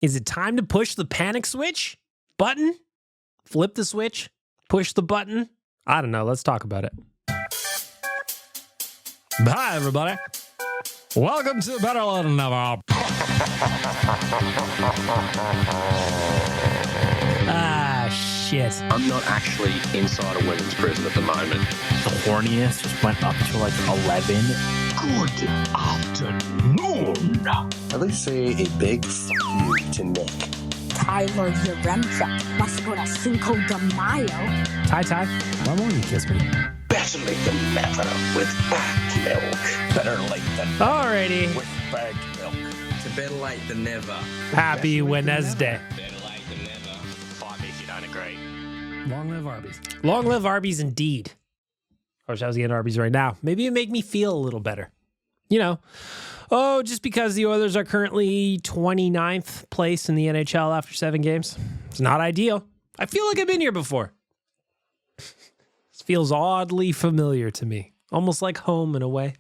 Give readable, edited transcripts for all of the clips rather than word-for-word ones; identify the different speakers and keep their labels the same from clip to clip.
Speaker 1: Is it time to push the panic switch button? Flip the switch? Push the button? I don't know. Let's talk about it. Hi, everybody. Welcome to Better Lait Than Never. Shit.
Speaker 2: I'm not actually inside a women's prison at the moment.
Speaker 3: The horniness just went up to like 11.
Speaker 4: Good afternoon.
Speaker 5: At least say a big f*** you to Nick.
Speaker 6: Tyler Yaremchuk must go to Cinco de Mayo.
Speaker 1: Ty, why won't you kiss me?
Speaker 5: Better late than never with bagged milk. Better late than
Speaker 1: Alrighty.
Speaker 5: with bagged milk.
Speaker 7: To Better Late Than Never.
Speaker 1: Happy Wednesday.
Speaker 7: Better Late Than Never.
Speaker 2: Fight me if you don't agree.
Speaker 1: Long live Arby's. Long live Arby's indeed. I wish I was getting Arby's right now. Maybe it'd make me feel a little better. You know, just because the Oilers are currently 29th place in the NHL after 7 games. It's not ideal. I feel like I've been here before. This feels oddly familiar to me. Almost like home in a way.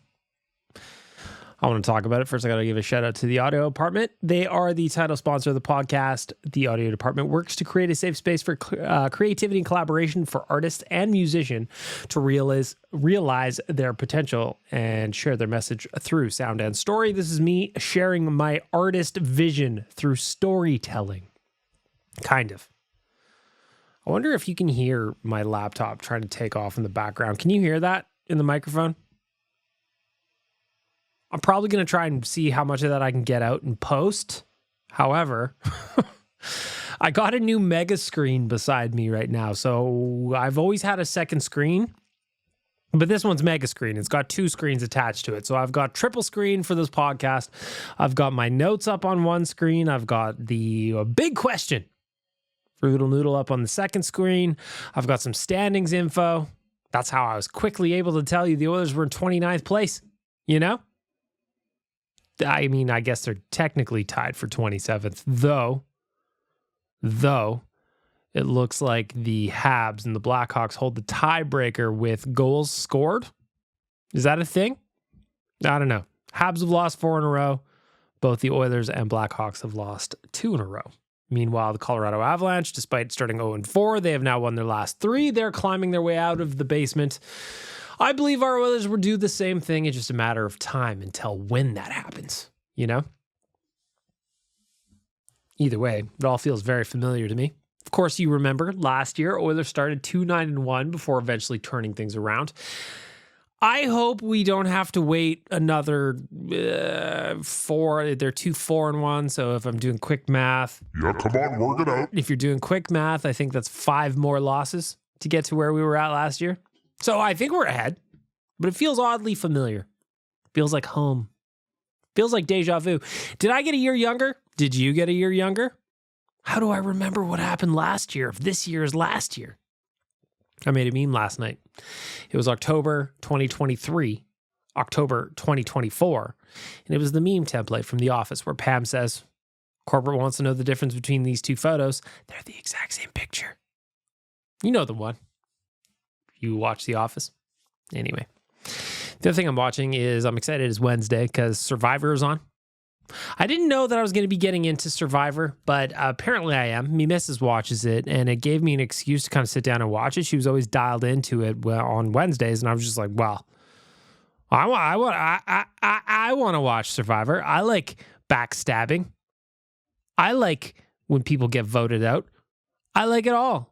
Speaker 1: I want to talk about it. First, I got to give a shout out to the Audio Department. They are the title sponsor of the podcast. The Audio Department works to create a safe space for creativity and collaboration for artists and musicians to realize their potential and share their message through sound and story. This is me sharing my artist vision through storytelling. Kind of. I wonder if you can hear my laptop trying to take off in the background. Can you hear that in the microphone? I'm probably going to try and see how much of that I can get out in post. However, I got a new mega screen beside me right now. So I've always had a second screen, but this one's mega screen. It's got 2 screens attached to it. So I've got triple screen for this podcast. I've got my notes up on one screen. I've got the big question for Little Noodle up on the second screen. I've got some standings info. That's how I was quickly able to tell you the Oilers were in 29th place, you know? I mean, I guess they're technically tied for 27th, though it looks like the Habs and the Blackhawks hold the tiebreaker with goals scored. Is that a thing? I don't know. Habs have lost 4 in a row. Both the Oilers and Blackhawks have lost 2 in a row. Meanwhile, the Colorado Avalanche, despite starting 0-4, they have now won their last 3. They're climbing their way out of the basement. I believe our Oilers will do the same thing. It's just a matter of time until when that happens, you know? Either way, it all feels very familiar to me. Of course, you remember last year, Oilers started 2-9-1 before eventually turning things around. I hope we don't have to wait another 4. They're 2-4-1, so if I'm doing quick math.
Speaker 4: Yeah, come on, work it out.
Speaker 1: If you're doing quick math, I think that's 5 more losses to get to where we were at last year. So I think we're ahead, but it feels oddly familiar. Feels like home. Feels like deja vu. Did I get a year younger? Did you get a year younger? How do I remember what happened last year if this year is last year? I made a meme last night. It was October 2023, October 2024, and it was the meme template from The Office where Pam says, corporate wants to know the difference between these 2 photos. They're the exact same picture. You know the one. You watch The Office. Anyway, the other thing I'm watching is I'm excited it's Wednesday because Survivor is on. I didn't know that I was going to be getting into Survivor, but apparently I am. Me missus watches it, and it gave me an excuse to kind of sit down and watch it. She was always dialed into it on Wednesdays, and I was just like, well, I want to watch Survivor. I like backstabbing. I like when people get voted out. I like it all.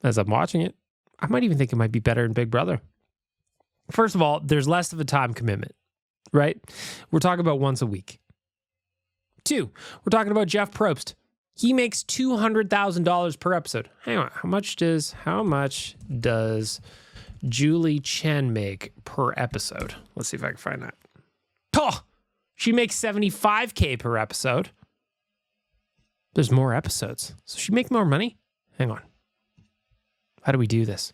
Speaker 1: As I'm watching it, I might even think it might be better than Big Brother. First of all, there's less of a time commitment, right? We're talking about once a week. 2, we're talking about Jeff Probst. He makes $200,000 per episode. Hang on, how much does Julie Chen make per episode? Let's see if I can find that. Oh, she makes $75K per episode. There's more episodes, so she make more money. Hang on. How do we do this?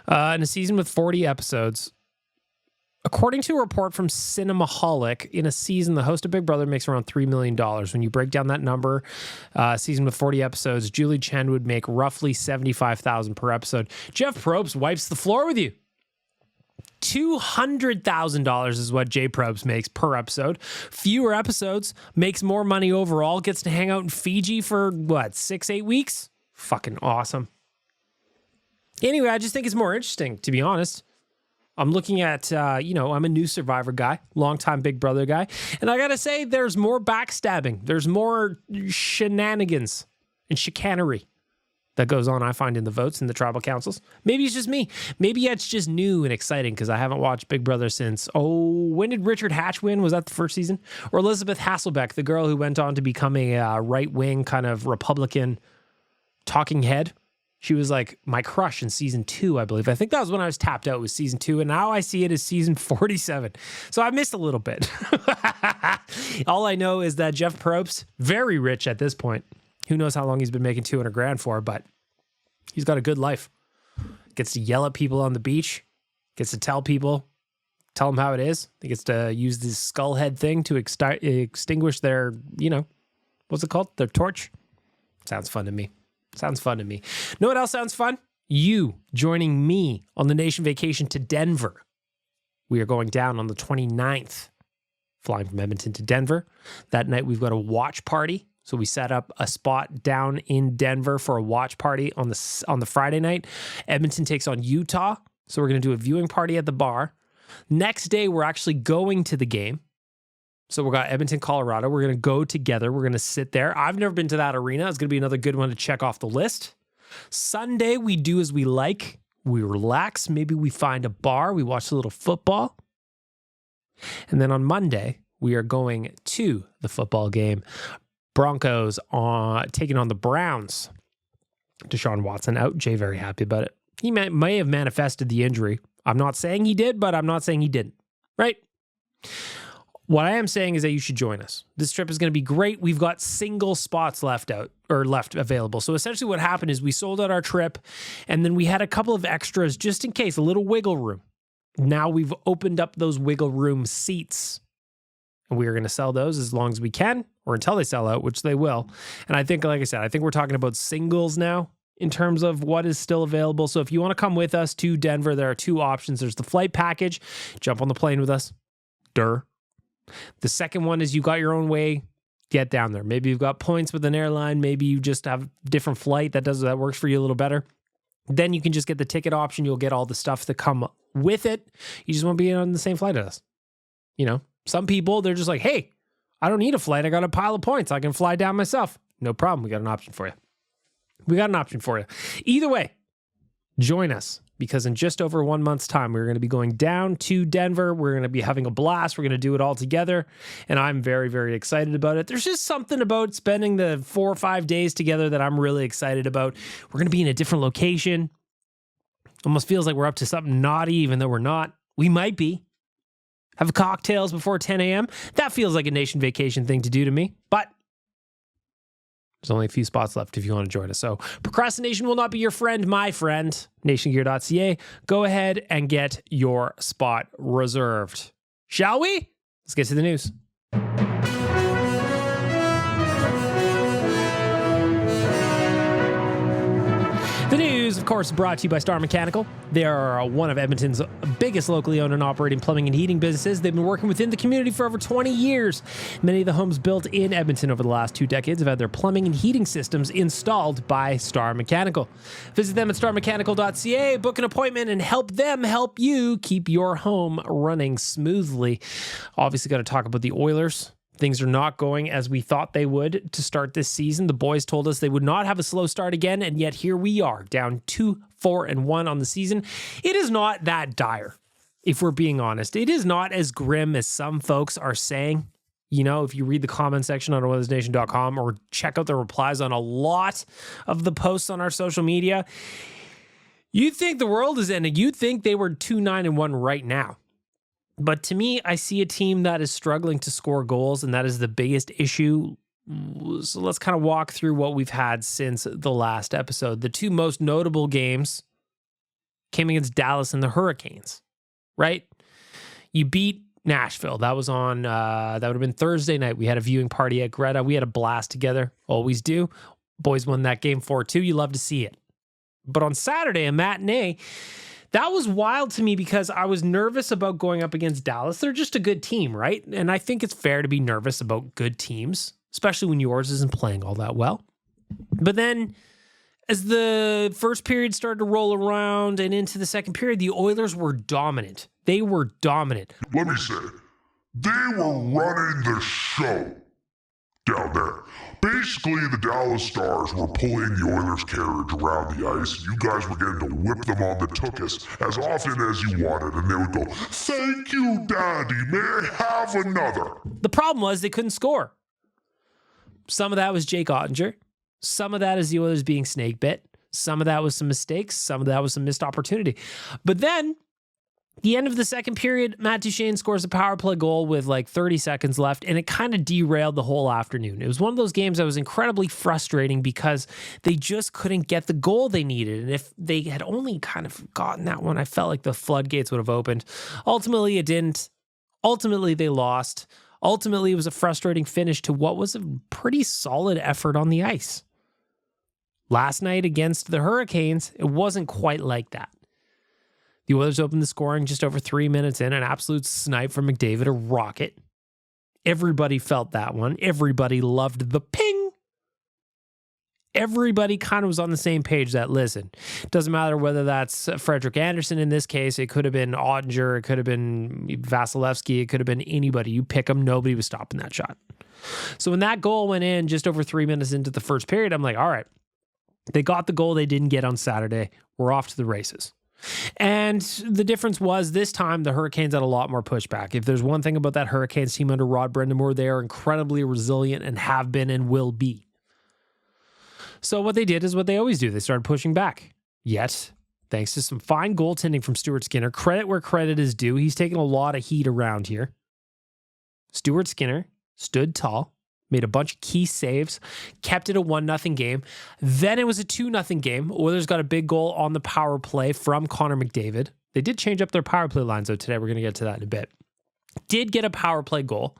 Speaker 1: In a season with 40 episodes, according to a report from Cinemaholic, in a season, the host of Big Brother makes around $3 million. When you break down that number, season with 40 episodes, Julie Chen would make roughly $75,000 per episode. Jeff Probst wipes the floor with you. $200,000 is what J Probes makes per episode. Fewer episodes, makes more money overall, gets to hang out in Fiji for, 6-8 weeks? Fucking awesome. Anyway, I just think it's more interesting, to be honest. I'm looking at, I'm a new Survivor guy, longtime Big Brother guy. And I got to say, there's more backstabbing. There's more shenanigans and chicanery that goes on, I find, in the votes in the tribal councils. Maybe it's just me. Maybe it's just new and exciting because I haven't watched Big Brother since, when did Richard Hatch win? Was that the first season? Or Elizabeth Hasselbeck, the girl who went on to become a right-wing kind of Republican talking head? She was like my crush in season 2, I believe. I think that was when I was tapped out with season 2, and now I see it as season 47. So I missed a little bit. All I know is that Jeff Probst, very rich at this point. Who knows how long he's been making $200,000 for, but he's got a good life. Gets to yell at people on the beach. Gets to tell them how it is. He gets to use this skull head thing to extinguish their, what's it called? Their torch. Sounds fun to me. Know what else sounds fun? You joining me on the nation vacation to Denver. We are going down on the 29th, flying from Edmonton to Denver. That night we've got a watch party. So we set up a spot down in Denver for a watch party on the Friday night. Edmonton takes on Utah. So we're going to do a viewing party at the bar. Next day, we're actually going to the game. So we got Edmonton, Colorado. We're going to go together. We're going to sit there. I've never been to that arena. It's going to be another good one to check off the list. Sunday, we do as we like. We relax. Maybe we find a bar. We watch a little football. And then on Monday, we are going to the football game. Broncos taking on the Browns. Deshaun Watson out. Jay very happy about it. He may have manifested the injury. I'm not saying he did, but I'm not saying he didn't. Right? What I am saying is that you should join us. This trip is going to be great. We've got single spots left available. So essentially what happened is we sold out our trip and then we had a couple of extras just in case, a little wiggle room. Now we've opened up those wiggle room seats and we are going to sell those as long as we can or until they sell out, which they will. And I think, like I said, I think we're talking about singles now in terms of what is still available. So if you want to come with us to Denver, there are two options. There's the flight package. Jump on the plane with us. The second one is you got your own way, get down there. Maybe you've got points with an airline. Maybe you just have a different flight that works for you a little better. Then you can just get the ticket option. You'll get all the stuff that come with it. You just won't be on the same flight as us. Some people, they're just like, hey, I don't need a flight. I got a pile of points. I can fly down myself. No problem. We got an option for you. Either way, join us. Because in just over 1 month's time, we're going to be going down to Denver. We're going to be having a blast. We're going to do it all together. And I'm very, very excited about it. There's just something about spending the 4 or 5 days together that I'm really excited about. We're going to be in a different location. Almost feels like we're up to something naughty, even though we're not. We might be. Have cocktails before 10 a.m. That feels like a nation vacation thing to do to me. But there's only a few spots left if you want to join us. So procrastination will not be your friend, my friend. Nationgear.ca. Go ahead and get your spot reserved. Shall we? Let's get to the news. The news, of course, brought to you by Star Mechanical. They are one of Edmonton's biggest locally owned and operating plumbing and heating businesses. They've been working within the community for over 20 years. Many of the homes built in Edmonton over the last 2 decades have had their plumbing and heating systems installed by Star Mechanical. Visit them at starmechanical.ca, book an appointment, and help them help you keep your home running smoothly. Obviously, got to talk about the Oilers. Things are not going as we thought they would to start this season. The boys told us they would not have a slow start again, and yet here we are, down 2-4-1 on the season. It is not that dire, if we're being honest. It is not as grim as some folks are saying. If you read the comment section on OilersNation.com or check out the replies on a lot of the posts on our social media, you'd think the world is ending. You'd think they were 2-9-1 right now. But to me, I see a team that is struggling to score goals, and that is the biggest issue. So let's kind of walk through what we've had since the last episode. The two most notable games came against Dallas and the Hurricanes, right? You beat Nashville. That was on, that would have been Thursday night. We had a viewing party at Greta. We had a blast together. Always do. Boys won that game 4-2. You love to see it. But on Saturday, a matinee, That was wild to me because I was nervous about going up against Dallas. They're just a good team, right? And I think it's fair to be nervous about good teams, especially when yours isn't playing all that well. But then as the first period started to roll around and into the second period, the Oilers were dominant. They were dominant.
Speaker 4: Let me say, they were running the show down there. Basically, the Dallas Stars were pulling the Oilers' carriage around the ice. You guys were getting to whip them on the tuchus as often as you wanted, and they would go, "Thank you, Daddy. May I have another?"
Speaker 1: The problem was they couldn't score. Some of that was Jake Ottinger. Some of that is the Oilers being snake bit. Some of that was some mistakes. Some of that was some missed opportunity. But then, the end of the second period, Matt Duchene scores a power play goal with like 30 seconds left, and it kind of derailed the whole afternoon. It was one of those games that was incredibly frustrating because they just couldn't get the goal they needed. And if they had only kind of gotten that one, I felt like the floodgates would have opened. Ultimately, it didn't. Ultimately, they lost. Ultimately, it was a frustrating finish to what was a pretty solid effort on the ice. Last night against the Hurricanes, it wasn't quite like that. The Oilers opened the scoring just over 3 minutes in, an absolute snipe from McDavid, a rocket. Everybody felt that one. Everybody loved the ping. Everybody kind of was on the same page that, listen, it doesn't matter whether that's Frederik Andersen in this case, it could have been Ottinger, it could have been Vasilevsky, it could have been anybody. You pick them, nobody was stopping that shot. So when that goal went in just over 3 minutes into the first period, I'm like, all right, they got the goal they didn't get on Saturday. We're off to the races. And the difference was this time the Hurricanes had a lot more pushback. If there's one thing about that Hurricanes team under Rod Brind'Amour, they are incredibly resilient and have been and will be. So what they did is what they always do. They started pushing back. Yet, thanks to some fine goaltending from Stuart Skinner, credit where credit is due, he's taken a lot of heat around here. Stuart Skinner stood tall, made a bunch of key saves, kept it a 1-0 game. Then it was a 2-0 game. Oilers got a big goal on the power play from Connor McDavid. They did change up their power play lines, though, today. We're going to get to that in a bit. Did get a power play goal.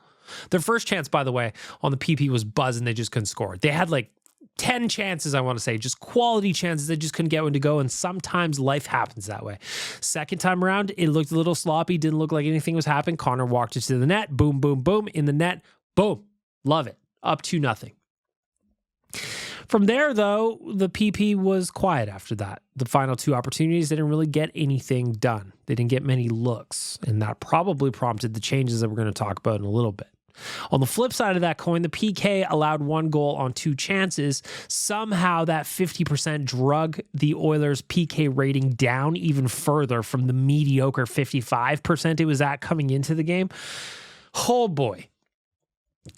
Speaker 1: Their first chance, by the way, on the PP was buzzing. They just couldn't score. They had like 10 chances, I want to say, just quality chances. They just couldn't get one to go, and sometimes life happens that way. Second time around, it looked a little sloppy. Didn't look like anything was happening. Connor walked it to the net. Boom, boom, boom. In the net. Boom. Love it. Up 2-0. From there, though, the PP was quiet after that. The final two opportunities, they didn't really get anything done. They didn't get many looks, and that probably prompted the changes that we're going to talk about in a little bit. On the flip side of that coin, the PK allowed 1 goal on 2 chances. Somehow that 50% drug the Oilers' PK rating down even further from the mediocre 55% it was at coming into the game. Oh boy.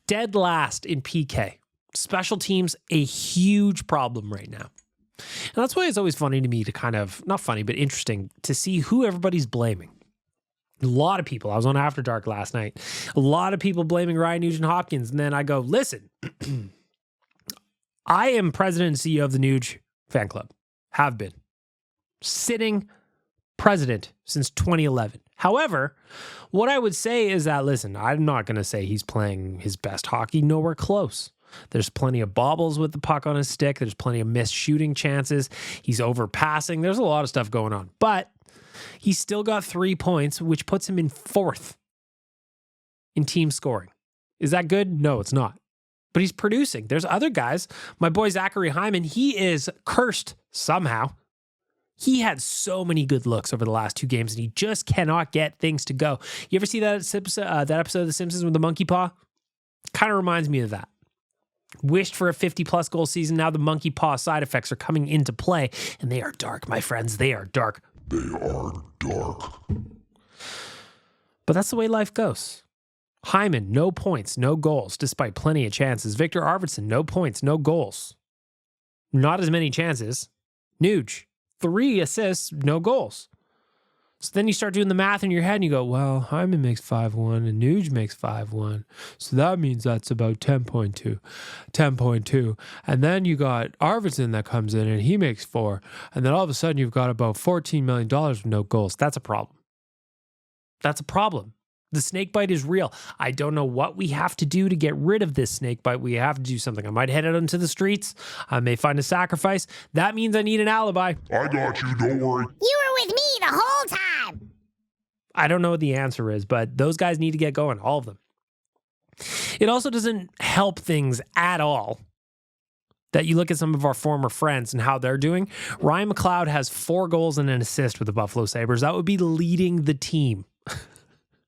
Speaker 1: Dead last in PK. Special teams, a huge problem right now. And that's why it's always funny to me to kind of, not funny, but interesting to see who everybody's blaming. A lot of people, I was on After Dark last night, a lot of people blaming Ryan Nugent-Hopkins. And then I go, listen, I am president and CEO of the Nuge fan club. Have been. Sitting president since 2011. However, what I would say is that, listen, I'm not going to say he's playing his best hockey, nowhere close. There's plenty of bobbles with the puck on his stick. There's plenty of missed shooting chances. He's overpassing. There's a lot of stuff going on. But he's still got 3 points, which puts him in 4th in team scoring. Is that good? No, it's not. But he's producing. There's other guys. My boy Zachary Hyman, he is cursed somehow. He had so many good looks over the last 2 games, and he just cannot get things to go. You ever see that episode of The Simpsons with the monkey paw? Kind of reminds me of that. Wished for a 50-plus goal season. Now the monkey paw side effects are coming into play, and they are dark, my friends. They are dark.
Speaker 4: They are dark.
Speaker 1: But that's the way life goes. Hyman, no points, no goals, despite plenty of chances. Victor Arvidsson, no points, no goals. Not as many chances. Nuge, 3 assists, no goals. So then you start doing the math in your head and you go, well, Hyman makes 5-1 and Nuge makes 5-1. So that means that's about 10.2. And then you got Arvidsson that comes in and he makes 4. And then all of a sudden you've got about $14 million with no goals. That's a problem. That's a problem. The snake bite is real. I don't know what we have to do to get rid of this snake bite. We have to do something. I might head out into the streets. I may find a sacrifice. That means I need an alibi.
Speaker 4: I got you, don't worry.
Speaker 6: You were with me the whole time.
Speaker 1: I don't know what the answer is, but those guys need to get going, all of them. It also doesn't help things at all that you look at some of our former friends and how they're doing. Ryan McLeod has 4 goals and an assist with the Buffalo Sabres. That would be leading the team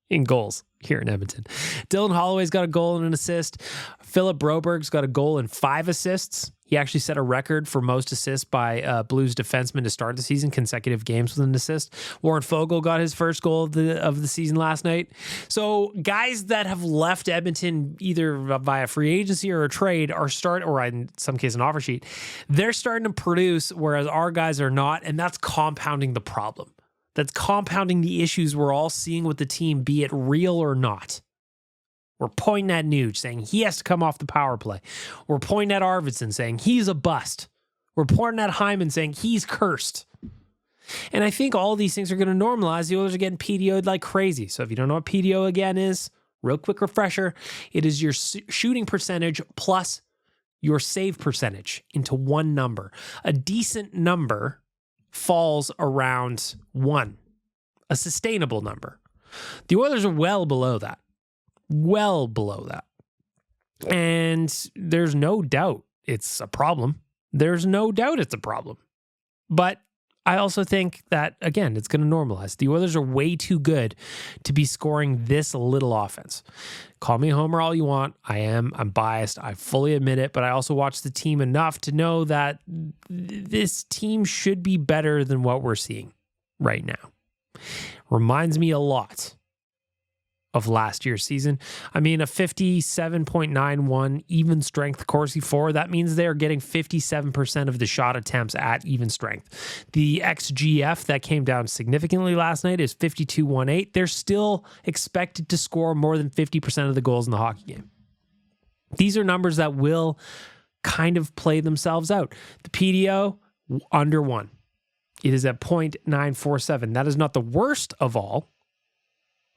Speaker 1: in goals here in Edmonton. Dylan Holloway's got a goal and an assist. Philip Broberg's got a goal and 5 assists. He actually set a record for most assists by Blues defenseman to start the season, consecutive games with an assist. Warren Foegele got his first goal of the season last night. So guys that have left Edmonton either via free agency or a trade or in some case an offer sheet, they're starting to produce, whereas our guys are not, and that's compounding the problem. That's compounding the issues we're all seeing with the team, be it real or not. We're pointing at Nuge, saying he has to come off the power play. We're pointing at Arvidsson, saying he's a bust. We're pointing at Hyman, saying he's cursed. And I think all of these things are going to normalize. The Oilers are getting PDO'd like crazy. So if you don't know what PDO again is, real quick refresher, it is your shooting percentage plus your save percentage into one number. A decent number falls around 1, a sustainable number. The Oilers are well below that. Well below that. And there's no doubt it's a problem. There's no doubt it's a problem. But I also think that, again, it's going to normalize. The Oilers are way too good to be scoring this little offense. Call me a homer all you want. I'm biased. I fully admit it. But I also watch the team enough to know that this team should be better than what we're seeing right now. Reminds me a lot of last year's season. I mean, a 57.91 even strength Corsi 4, that means they're getting 57% of the shot attempts at even strength. The XGF that came down significantly last night is 52.18. They're still expected to score more than 50% of the goals in the hockey game. These are numbers that will kind of play themselves out. The PDO, under 1. It is at 0.947. That is not the worst of all,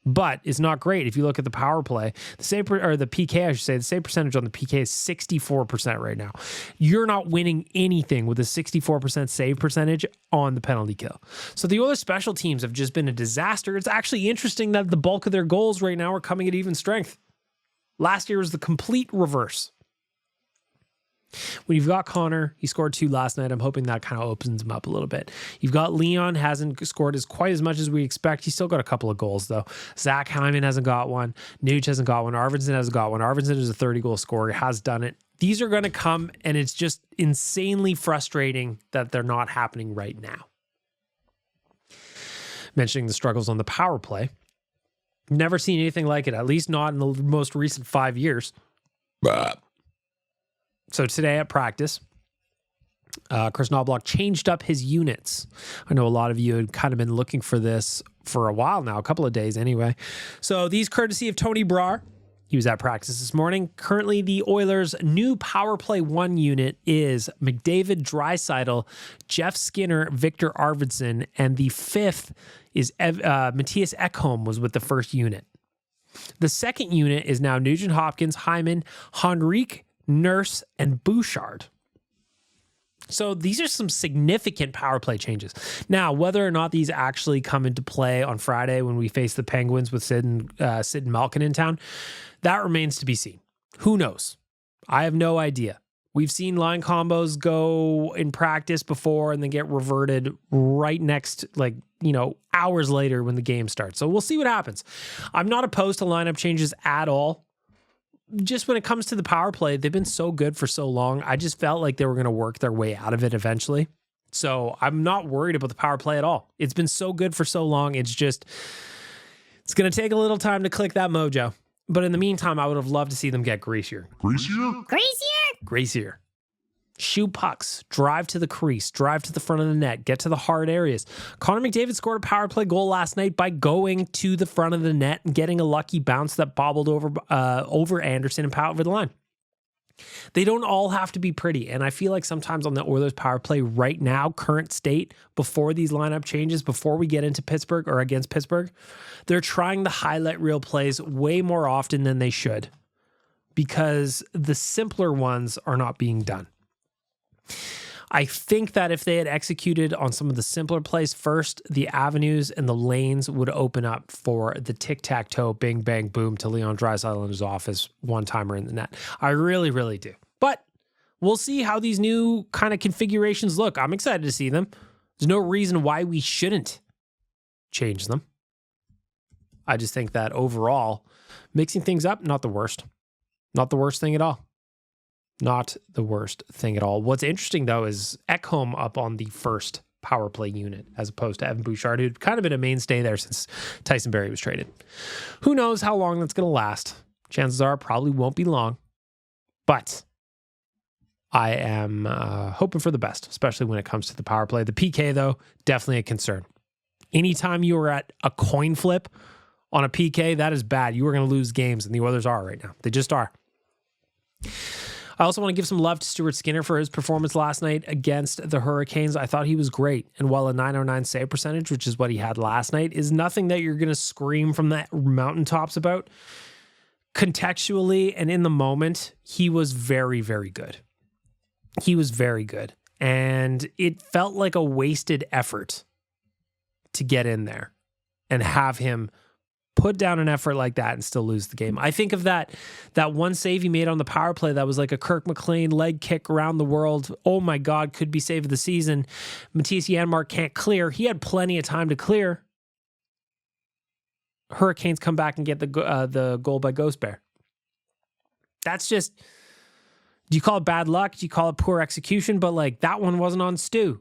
Speaker 1: but it's not great. If you look at the power play, the PK, I should say, the save percentage on the PK is 64% right now. You're not winning anything with a 64% save percentage on the penalty kill. So the Oilers special teams have just been a disaster. It's actually interesting that the bulk of their goals right now are coming at even strength. Last year was the complete reverse. When you've got Connor, he scored 2 last night. I'm hoping that kind of opens him up a little bit. You've got Leon, hasn't scored quite as much as we expect. He's still got a couple of goals, though. Zach Hyman hasn't got one. Nuge hasn't got one. Arvidsson hasn't got one. Arvidsson is a 30-goal scorer. He has done it. These are going to come, and it's just insanely frustrating that they're not happening right now. Mentioning the struggles on the power play. Never seen anything like it, at least not in the most recent 5 years. So today at practice, Chris Knobloch changed up his units. I know a lot of you had kind of been looking for this for a while now, a couple of days anyway. So these courtesy of Tony Brar. He was at practice this morning. Currently, the Oilers' new power play 1 unit is McDavid, Draisaitl, Jeff Skinner, Victor Arvidsson, and the 5th is Matthias Ekholm was with the first unit. The second unit is now Nugent-Hopkins, Hyman, Henrique, Nurse, and Bouchard. So these are some significant power play changes. Now, whether or not these actually come into play on Friday when we face the Penguins with Sid and Malkin in town, that remains to be seen. Who knows? I have no idea. We've seen line combos go in practice before and then get reverted right next, hours later when the game starts. So we'll see what happens. I'm not opposed to lineup changes at all. Just when it comes to the power play, they've been so good for so long. I just felt like they were going to work their way out of it eventually. So I'm not worried about the power play at all. It's been so good for so long. It's going to take a little time to click that mojo. But in the meantime, I would have loved to see them get greasier. Greasier. Shoot pucks, drive to the crease, drive to the front of the net, get to the hard areas. Connor McDavid scored a power play goal last night by going to the front of the net and getting a lucky bounce that bobbled over Anderson and over the line. They don't all have to be pretty, and I feel like sometimes on the Oilers power play right now, current state, before these lineup changes, before we get into Pittsburgh or against Pittsburgh, they're trying the highlight reel plays way more often than they should because the simpler ones are not being done. I think that if they had executed on some of the simpler plays first, the avenues and the lanes would open up for the tic-tac-toe, bing, bang, boom to Leon Draisaitl in his office, one-timer in the net. I really, really do. But we'll see how these new kind of configurations look. I'm excited to see them. There's no reason why we shouldn't change them. I just think that overall, mixing things up, not the worst. Not the worst thing at all. Not the worst thing at all. What's interesting, though, is Ekholm up on the first power play unit as opposed to Evan Bouchard, who'd kind of been a mainstay there since Tyson Barrie was traded. Who knows how long that's going to last? Chances are it probably won't be long. But I am hoping for the best, especially when it comes to the power play. The PK, though, definitely a concern. Anytime you are at a coin flip on a PK, that is bad. You are going to lose games, and the Oilers are right now. They just are. I also want to give some love to Stuart Skinner for his performance last night against the Hurricanes. I thought he was great. And while a .909 save percentage, which is what he had last night, is nothing that you're going to scream from the mountaintops about, contextually and in the moment, he was very, very good. He was very good. And it felt like a wasted effort to get in there and have him put down an effort like that and still lose the game. I think of that one save he made on the power play that was like a Kirk McLean leg kick around the world. Oh my God, could be save of the season. Mattias Janmark can't clear. He had plenty of time to clear. Hurricanes come back and get the goal by Ghost Bear. That's just, do you call it bad luck? Do you call it poor execution? But like that one wasn't on Stu.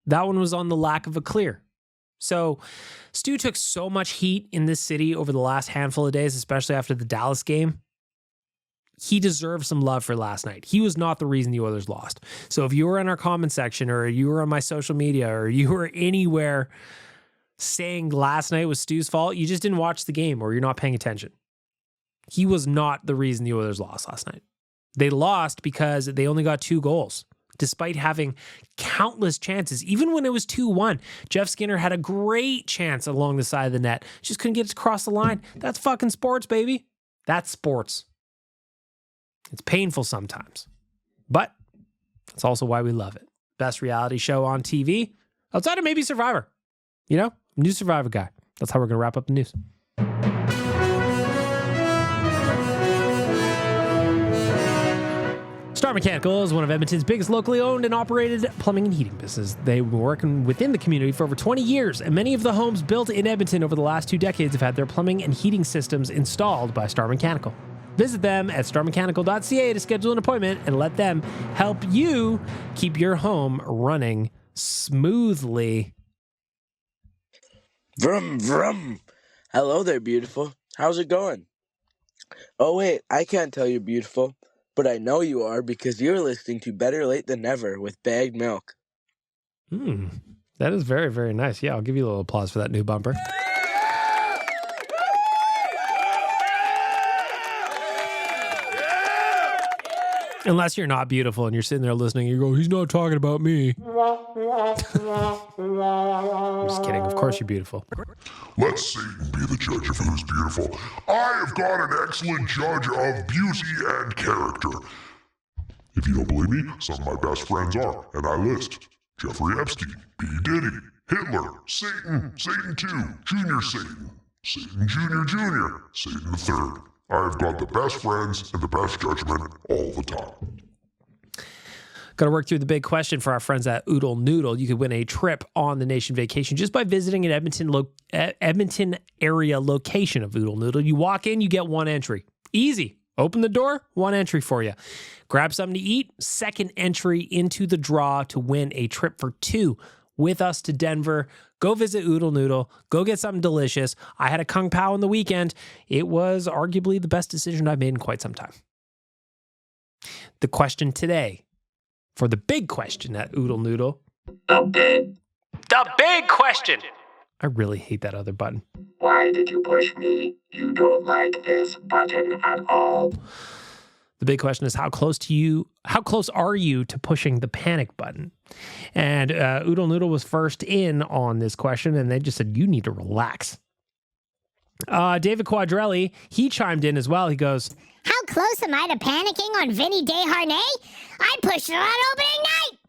Speaker 1: That one was on the lack of a clear. So Stu took so much heat in this city over the last handful of days, especially after the Dallas game. He deserves some love for last night. He was not the reason the Oilers lost. So if you were in our comment section or you were on my social media or you were anywhere saying last night was Stu's fault, you just didn't watch the game or you're not paying attention. He was not the reason the Oilers lost last night. They lost because they only got 2 goals. Despite having countless chances, even when it was 2-1, Jeff Skinner had a great chance along the side of the net. Just couldn't get it across the line. That's fucking sports, baby. That's sports. It's painful sometimes, but that's also why we love it. Best reality show on TV, outside of maybe Survivor. You know, new Survivor guy. That's how we're going to wrap up the news. Star Mechanical is one of Edmonton's biggest locally owned and operated plumbing and heating businesses. They've been working within the community for over 20 years, and many of the homes built in Edmonton over the last 2 decades have had their plumbing and heating systems installed by Star Mechanical. Visit them at starmechanical.ca to schedule an appointment and let them help you keep your home running smoothly.
Speaker 8: Vroom, vroom. Hello there, beautiful. How's it going? Oh, wait, I can't tell you're beautiful. But I know you are because you're listening to Better Late Than Never with Bagged Milk.
Speaker 1: That is very, very nice. Yeah, I'll give you a little applause for that new bumper. Unless you're not beautiful and you're sitting there listening, you go, he's not talking about me. I'm just kidding. Of course you're beautiful.
Speaker 4: Let Satan be the judge of who's beautiful. I have got an excellent judge of beauty and character. If you don't believe me, some of my best friends are, and I list Jeffrey Epstein, B. Diddy, Hitler, Satan, Satan 2, Junior Satan, Satan Junior Junior, Satan the Third. I have got the best friends and the best judgment all the time.
Speaker 1: Got to work through the big question for our friends at Oodle Noodle. You could win a trip on the nation vacation just by visiting an Edmonton area location of Oodle Noodle. You walk in, you get 1 entry. Easy. Open the door, 1 entry for you. Grab something to eat, 2nd entry into the draw to win a trip for 2 with us to Denver. Go visit Oodle Noodle. Go get something delicious. I had a Kung Pao on the weekend. It was arguably the best decision I've made in quite some time. The question today, for the big question at Oodle Noodle.
Speaker 5: The
Speaker 1: big question. I really hate that other button.
Speaker 5: Why did you push me? You don't like this button at all.
Speaker 1: The big question is how close are you to pushing the panic button? And Oodle Noodle was first in on this question, and they just said, you need to relax. David Quadrelli, he chimed in as well. He goes,
Speaker 9: how close am I to panicking on Vinny Desharnais? I pushed it on opening night.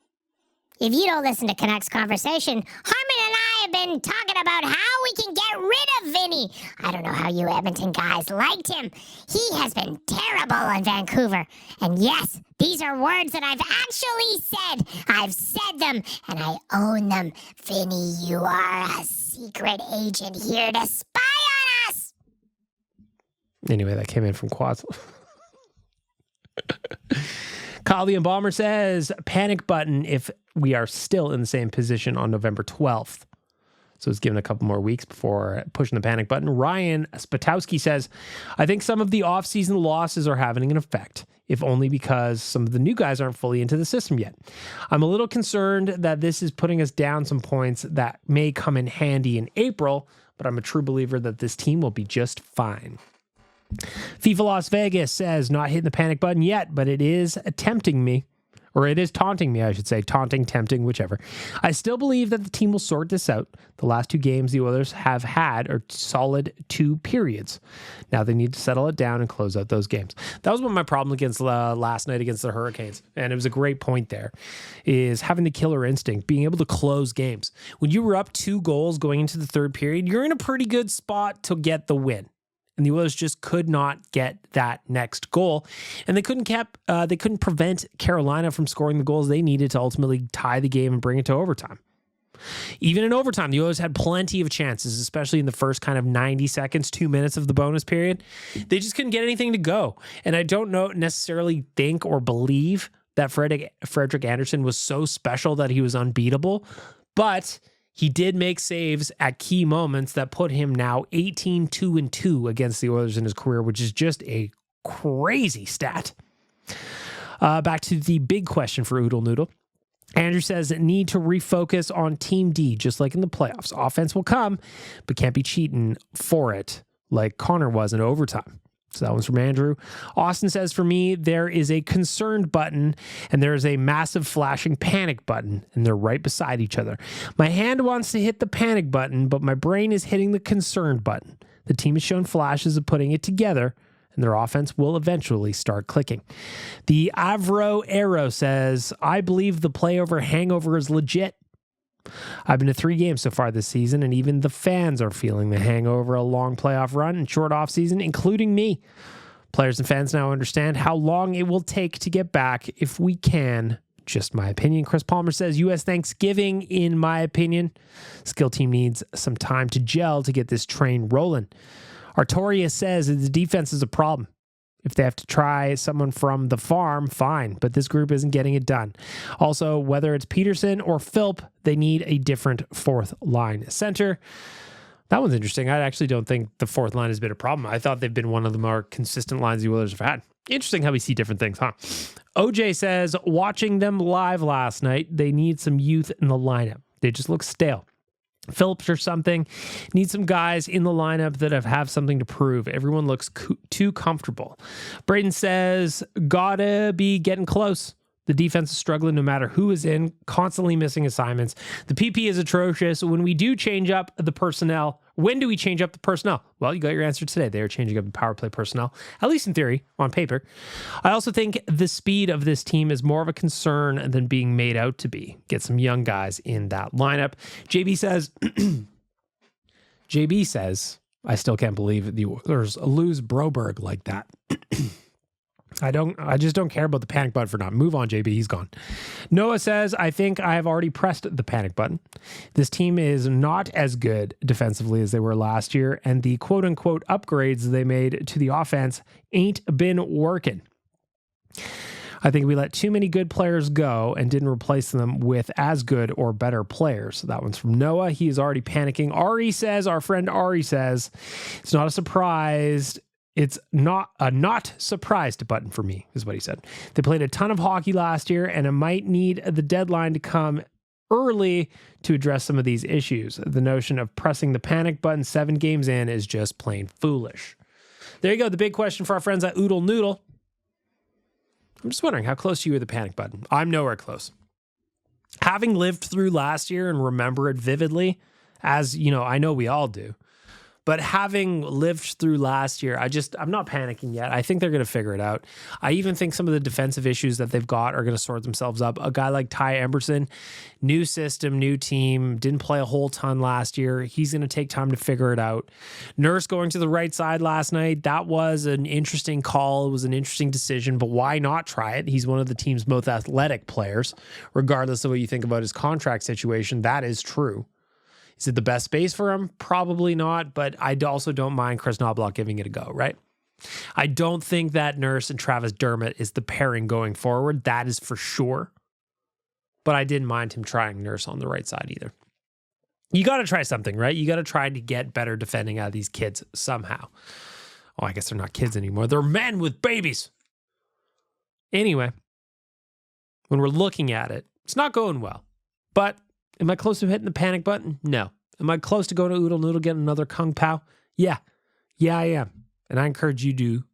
Speaker 9: If you don't listen to Canucks Conversation, Harmon and I have been talking about how we can get rid of Vinny. I don't know how you Edmonton guys liked him. He has been terrible in Vancouver. And yes, these are words that I've actually said. I've said them, and I own them. Vinny, you are a secret agent here to spy on us.
Speaker 1: Anyway, that came in from Quads. Kyle the Embalmer says, panic button if we are still in the same position on November 12th. So it's given a couple more weeks before pushing the panic button. Ryan Spatowski says, I think some of the offseason losses are having an effect, if only because some of the new guys aren't fully into the system yet. I'm a little concerned that this is putting us down some points that may come in handy in April, but I'm a true believer that this team will be just fine. FIFA Las Vegas says, not hitting the panic button yet, but it is tempting me. Or it is taunting me, I should say. Taunting, tempting, whichever. I still believe that the team will sort this out. The last 2 games the Oilers have had are solid 2 periods. Now they need to settle it down and close out those games. That was one of my problems against last night against the Hurricanes. And it was a great point there, is having the killer instinct, being able to close games. When you were up 2 goals going into the 3rd period, you're in a pretty good spot to get the win. And the Oilers just could not get that next goal. And they couldn't prevent Carolina from scoring the goals they needed to ultimately tie the game and bring it to overtime. Even in overtime, the Oilers had plenty of chances, especially in the first kind of 90 seconds, 2 minutes of the bonus period. They just couldn't get anything to go. And I don't necessarily think or believe that Frederick Anderson was so special that he was unbeatable. But he did make saves at key moments that put him now 18-2-2 against the Oilers in his career, which is just a crazy stat. Back to the big question for Oodle Noodle. Andrew says, need to refocus on Team D, just like in the playoffs. Offense will come, but can't be cheating for it like Connor was in overtime. So that one's from Andrew. Austin says, for me, there is a concerned button and there is a massive flashing panic button, and they're right beside each other. My hand wants to hit the panic button, but my brain is hitting the concerned button. The team has shown flashes of putting it together, and their offense will eventually start clicking. The Avro Arrow says, I believe the playover hangover is legit. I've been to 3 games so far this season, and even the fans are feeling the hangover, a long playoff run and short off season, including me. Players and fans now understand how long it will take to get back if we can. Just my opinion. Chris Palmer says, U.S. Thanksgiving, in my opinion. Skill team needs some time to gel to get this train rolling. Artoria says that the defense is a problem. If they have to try someone from the farm, fine, but this group isn't getting it done. Also, whether it's Peterson or Philp, they need a different 4th line center. That one's interesting. I actually don't think the 4th line has been a problem. I thought they've been one of the more consistent lines the Oilers have had. Interesting how we see different things, huh? OJ says, watching them live last night, they need some youth in the lineup. They just look stale. Phillips or something. Need some guys in the lineup that have something to prove. Everyone looks too comfortable. Braden says, gotta be getting close. The defense is struggling no matter who is in, constantly missing assignments. The PP is atrocious. When we do change up the personnel, when do we change up the personnel? Well, you got your answer today. They are changing up the power play personnel, at least in theory, on paper. I also think the speed of this team is more of a concern than being made out to be. Get some young guys in that lineup. JB says, I still can't believe the Oilers lose Broberg like that. I just don't care about the panic button for now. Move on, JB. He's gone. Noah says, I think I have already pressed the panic button. This team is not as good defensively as they were last year, and the quote-unquote upgrades they made to the offense ain't been working. I think we let too many good players go and didn't replace them with as good or better players. That one's from Noah. He is already panicking. Our friend Ari says, it's not a surprise. It's not a not surprised button for me, is what he said. They played a ton of hockey last year, and it might need the deadline to come early to address some of these issues. The notion of pressing the panic button 7 games in is just plain foolish. There you go. The big question for our friends at Oodle Noodle. I'm just wondering, how close are you with the panic button? I'm nowhere close. Having lived through last year and remember it vividly, as you know, I know we all do. But having lived through last year, I'm not panicking yet. I think they're going to figure it out. I even think some of the defensive issues that they've got are going to sort themselves up. A guy like Ty Emberson, new system, new team, didn't play a whole ton last year. He's going to take time to figure it out. Nurse going to the right side last night, that was an interesting call. It was an interesting decision, but why not try it? He's one of the team's most athletic players, regardless of what you think about his contract situation. That is true. Is it the best space for him? Probably not, but I also don't mind Chris Knobloch giving it a go, right? I don't think that Nurse and Travis Dermott is the pairing going forward. That is for sure. But I didn't mind him trying Nurse on the right side either. You got to try something, right? You got to try to get better defending out of these kids somehow. Oh, I guess they're not kids anymore. They're men with babies. Anyway, when we're looking at it, it's not going well. But am I close to hitting the panic button? No. Am I close to going to Oodle Noodle, getting another Kung Pao? Yeah. Yeah, I am. And I encourage you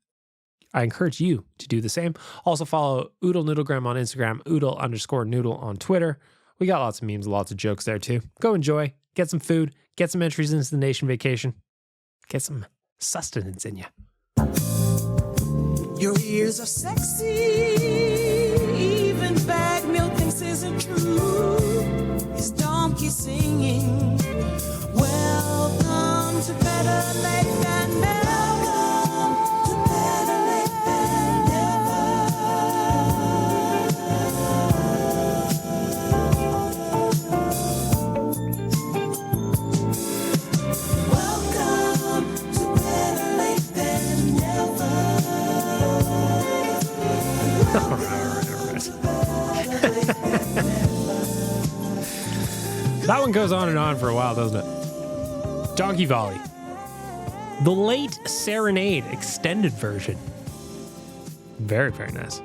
Speaker 1: to do the same. Also follow Oodle Noodlegram on Instagram, Oodle_Noodle on Twitter. We got lots of memes, lots of jokes there too. Go enjoy, get some food, get some entries into the nation vacation, get some sustenance in you.
Speaker 10: Your ears are sexy, even bag milk thinks isn't true. His donkey singing, welcome to Better Late Than Never. Welcome to Better Late Than never. Welcome to Better Late Than Never.
Speaker 1: That one goes on and on for a while, doesn't it? Donkey Volley. The Late Serenade extended version. Very, very nice.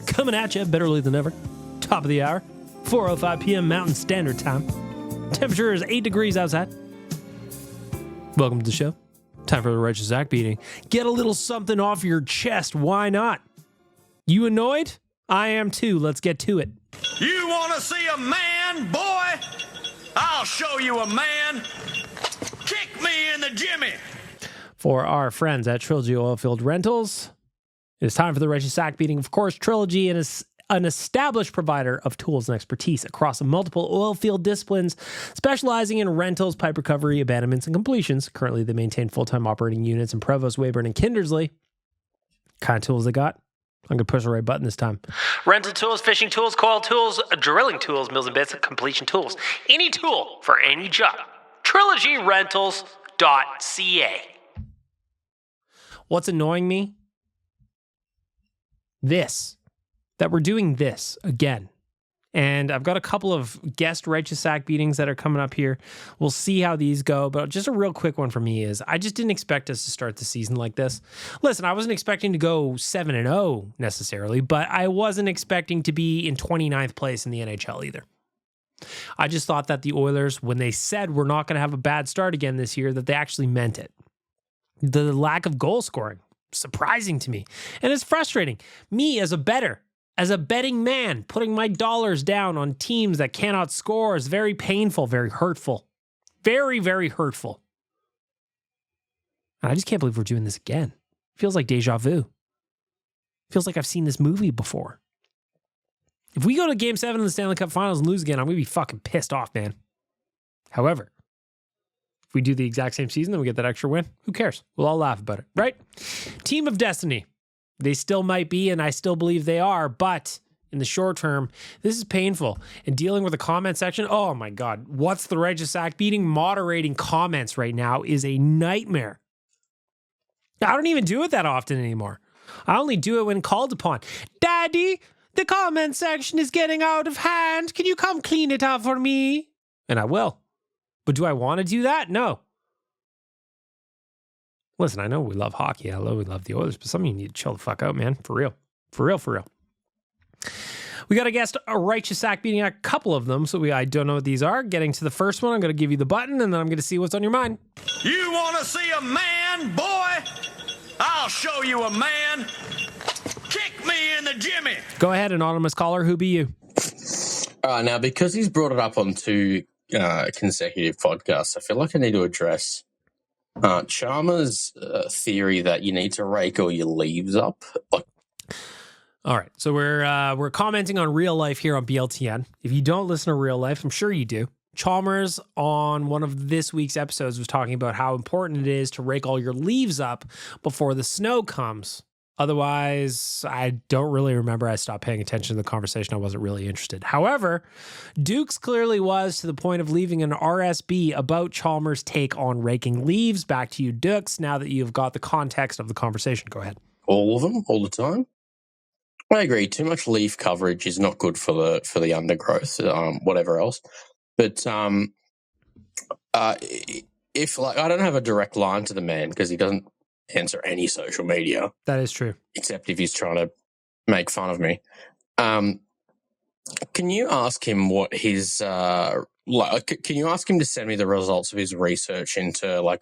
Speaker 1: Coming at you, better late than ever. Top of the hour, 4:05 p.m. Mountain Standard Time. Temperature is 8 degrees outside. Welcome to the show. Time for the Righteous Act beating. Get a little something off your chest. Why not? You annoyed? I am too. Let's get to it.
Speaker 11: You want to see a man, boy? I'll show you a man. Kick me in the jimmy.
Speaker 1: For our friends at Trilogy Oilfield Rentals, it is time for the Righteous Act beating. Of course, Trilogy is an established provider of tools and expertise across multiple oilfield disciplines, specializing in rentals, pipe recovery, abandonments, and completions. Currently, they maintain full-time operating units in Provost, Weyburn, and Kindersley. Kind of tools they got? I'm going to push the right button this time. Rental tools, fishing tools, coil tools, drilling tools, mills and bits, completion tools. Any tool for any job. TrilogyRentals.ca. What's annoying me? That we're doing this again. And I've got a couple of guest Righteous Act beatings that are coming up here. We'll see how these go, but just a real quick one for me is I just didn't expect us to start the season like this. Listen, I wasn't expecting to go 7-0 necessarily, but I wasn't expecting to be in 29th place in the NHL either. I just thought that the Oilers, when they said we're not going to have a bad start again this year, that they actually meant it. The lack of goal scoring, surprising to me. And it's frustrating. Me as a betting man, putting my dollars down on teams that cannot score is very painful, very hurtful. Very, very hurtful. And I just can't believe we're doing this again. Feels like deja vu. Feels like I've seen this movie before. If we go to Game 7 of the Stanley Cup Finals and lose again, I'm going to be fucking pissed off, man. However, if we do the exact same season and we get that extra win, who cares? We'll all laugh about it, right? Team of Destiny. They still might be, and I still believe they are, but in the short term, this is painful. And dealing with the comment section, oh my God, what's the Righteous Act beating? Moderating comments right now is a nightmare. I don't even do it that often anymore. I only do it when called upon. Daddy, the comment section is getting out of hand. Can you come clean it up for me? And I will. But do I want to do that? No. Listen, I know we love hockey. I know we love the Oilers, but some of you need to chill the fuck out, man. For real. For real, for real. We got a guest, a Righteous Act beating, a couple of them, so I don't know what these are. Getting to the first one, I'm going to give you the button, and then I'm going to see what's on your mind.
Speaker 11: You want to see a man, boy? I'll show you a man. Kick me in the jimmy.
Speaker 1: Go ahead, anonymous caller. Who be you?
Speaker 5: Now, because he's brought it up on two
Speaker 2: consecutive podcasts, I feel like I need to address Chalmers' theory that you need to rake all your leaves up.
Speaker 1: All right, so we're commenting on real life here on BLTN. If you don't listen to real life, I'm sure you do. Chalmers on one of this week's episodes was talking about how important it is to rake all your leaves up before the snow comes. Otherwise, I don't really remember. I stopped paying attention to the conversation. I wasn't really interested. However, Dukes clearly was, to the point of leaving an RSB about Chalmers' take on raking leaves. Back to you, Dukes, now that you've got the context of the conversation. Go ahead.
Speaker 2: All of them, all the time. I agree. Too much leaf coverage is not good for the undergrowth, whatever else. But if I don't have a direct line to the man because he doesn't answer any social media.
Speaker 1: That is true.
Speaker 2: Except if he's trying to make fun of me. Can you ask him what his can you ask him to send me the results of his research into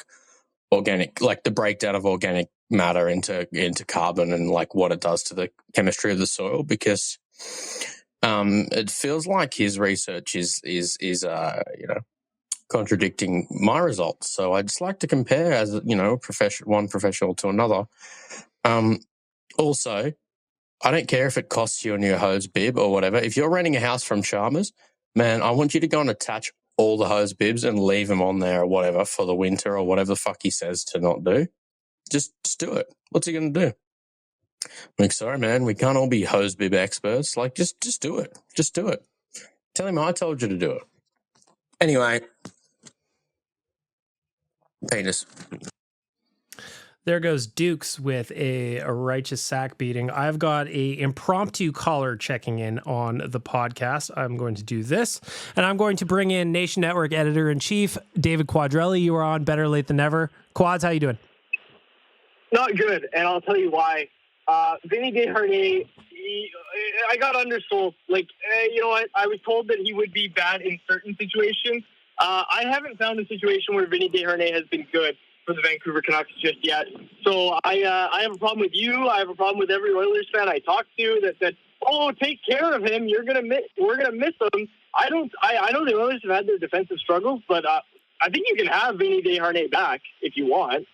Speaker 2: organic, the breakdown of organic matter into carbon and what it does to the chemistry of the soil? Because it feels like his research is contradicting my results. So I'd just like to compare as one professional to another. Also, I don't care if it costs you a new hose bib or whatever. If you're renting a house from Chalmers, man, I want you to go and attach all the hose bibs and leave them on there or whatever for the winter or whatever the fuck he says to not do. Just do it. What's he going to do? Sorry, man, we can't all be hose bib experts. Just do it. Just do it. Tell him I told you to do it. Anyway, penis.
Speaker 1: There goes Dukes with a righteous sack beating. I've got a impromptu caller checking in on the podcast. I'm going to do this, and I'm going to bring in Nation Network Editor-in-Chief David Quadrelli. You are on Better Late Than Never. Quads, how you doing?
Speaker 12: Not good, and I'll tell you why. Vinny Desharnais, I got undersold. You know what? I was told that he would be bad in certain situations. I haven't found a situation where Vinny Desharnais has been good for the Vancouver Canucks just yet. So I have a problem with you. I have a problem with every Oilers fan I talk to that said, "Oh, take care of him. We're gonna miss him." I know the Oilers have had their defensive struggles, but I think you can have Vinny Desharnais back if you want.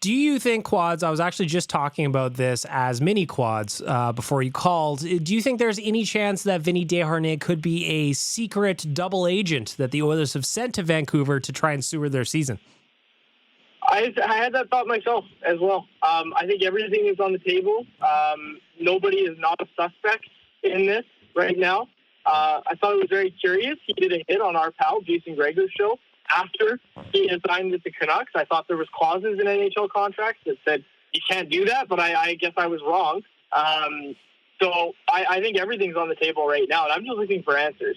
Speaker 1: Do you think, Quads, I was actually just talking about this as mini Quads before you called. Do you think there's any chance that Vinny Desharnais could be a secret double agent that the Oilers have sent to Vancouver to try and sewer their season?
Speaker 12: I had that thought myself as well. I think everything is on the table. Nobody is not a suspect in this right now. I thought it was very curious. He did a hit on our pal, Jason Greger's show, after he had signed with the Canucks. I thought there was clauses in NHL contracts that said you can't do that, but I guess I was wrong. So I think everything's on the table right now, and I'm just looking for answers.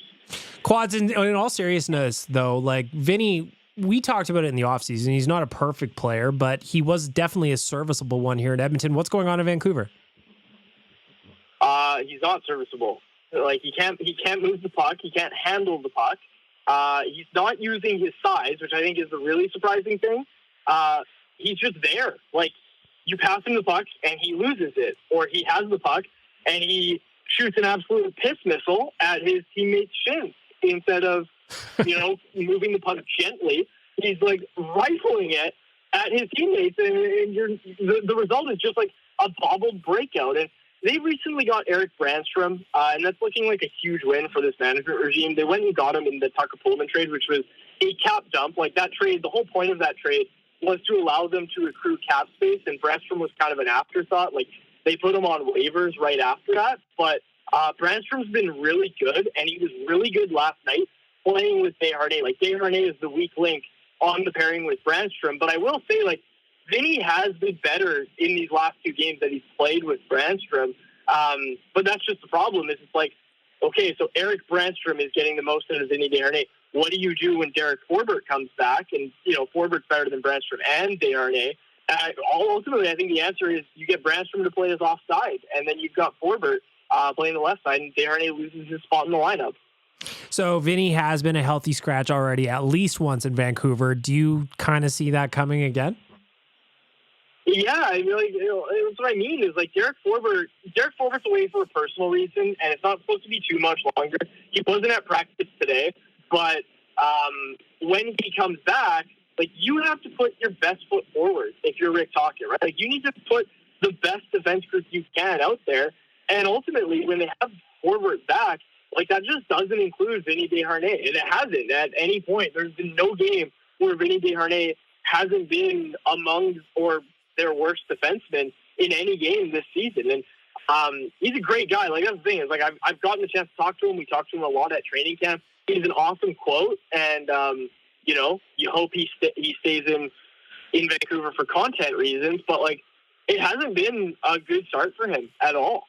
Speaker 1: Quads, in all seriousness, though, Vinny, we talked about it in the offseason. He's not a perfect player, but he was definitely a serviceable one here in Edmonton. What's going on in Vancouver?
Speaker 12: He's not serviceable. He can't move the puck. He can't handle the puck. He's not using his size, which I think is the really surprising thing. He's just there. You pass him the puck and he loses it, or he has the puck and he shoots an absolute piss missile at his teammate's shins instead of, moving the puck gently. He's rifling it at his teammates, and the result is just a bobbled breakout. And they recently got Eric Brandstrom, and that's looking like a huge win for this management regime. They went and got him in the Tucker Pullman trade, which was a cap dump. That trade, the whole point of that trade was to allow them to accrue cap space, and Brandstrom was kind of an afterthought. They put him on waivers right after that, but Brandstrom's been really good, and he was really good last night playing with Desharnais. Desharnais is the weak link on the pairing with Brandstrom, but I will say, Vinny has been better in these last two games that he's played with Brandstrom. But that's just the problem. Okay, so Eric Brandstrom is getting the most out of Vinny Desharnais. What do you do when Derek Forbort comes back? And, Forbort's better than Brandstrom and Desharnais. Ultimately, I think the answer is you get Brandstrom to play his offside, and then you've got Forbort playing the left side, and Desharnais loses his spot in the lineup.
Speaker 1: So Vinny has been a healthy scratch already at least once in Vancouver. Do you kind of see that coming again?
Speaker 12: Yeah, that's what I mean is Derek Forbort's away for a personal reason, and it's not supposed to be too much longer. He wasn't at practice today, but when he comes back, like, you have to put your best foot forward if you're Rick Tocchet, right? Like, you need to put the best defense group you can out there. And ultimately, when they have forward back, like, that just doesn't include Vinny Desharnais. And it hasn't at any point. There's been no game where Vinny Desharnais hasn't been among or their worst defensemen in any game this season. And he's a great guy. Like, that's the thing. Is, like, I've gotten the chance to talk to him. We talked to him a lot at training camp. He's an awesome quote. And, you know, you hope he stays in Vancouver for content reasons. But, like, it hasn't been a good start for him at all.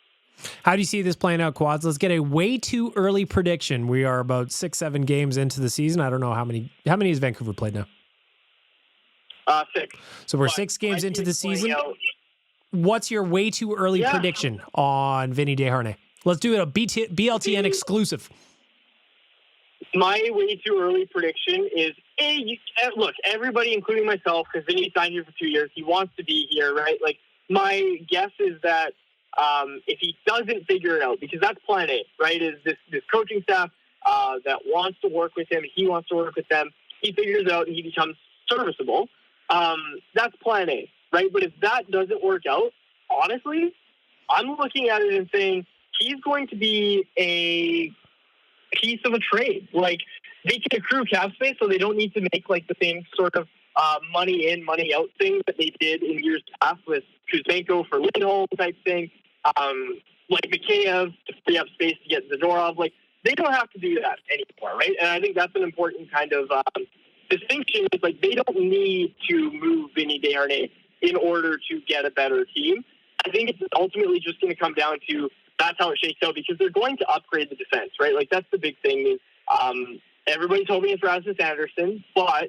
Speaker 1: How do you see this playing out, Quads? Let's get a way too early prediction. We are about 6-7 games into the season. I don't know how many has Vancouver played now?
Speaker 12: 6.
Speaker 1: So we're 6 games into the season. What's your way too early prediction on Vinny Desharnais? Let's do it a BLTN exclusive.
Speaker 12: My way too early prediction is, look, everybody, including myself, because Vinny signed here for 2 years, he wants to be here, right? Like, my guess is that if he doesn't figure it out, because that's plan A, right, is this coaching staff that wants to work with him, he wants to work with them, he figures it out and he becomes serviceable. That's plan A, right? But if that doesn't work out, honestly, I'm looking at it and saying he's going to be a piece of a trade. Like, they can accrue cap space, so they don't need to make, like, the same sort of money in, money out thing that they did in years past with Kuzmenko for Lindholm type thing. Like Mikheyev to free up space to get Zadorov. Like, they don't have to do that anymore, right? And I think that's an important kind of distinction. Is, like, they don't need to move Vinny Desharnais in order to get a better team. I think it's ultimately just going to come down to that's how it shakes out, because they're going to upgrade the defense, right? Like, that's the big thing. Is everybody told me it's Rasmus Anderson, but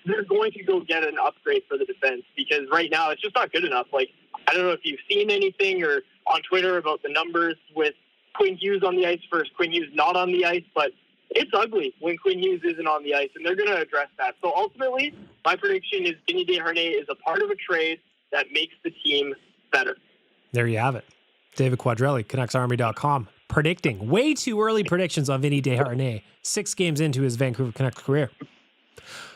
Speaker 12: they're going to go get an upgrade for the defense, because right now it's just not good enough. Like, I don't know if you've seen anything or on Twitter about the numbers with Quinn Hughes on the ice versus Quinn Hughes not on the ice, but it's ugly when Quinn Hughes isn't on the ice, and they're going to address that. So ultimately, my prediction is Vinny Desharnais is a part of a trade that makes the team better.
Speaker 1: There you have it. David Quadrelli, CanucksArmy.com, predicting way too early predictions on Vinny Desharnais 6 games into his Vancouver Canucks career.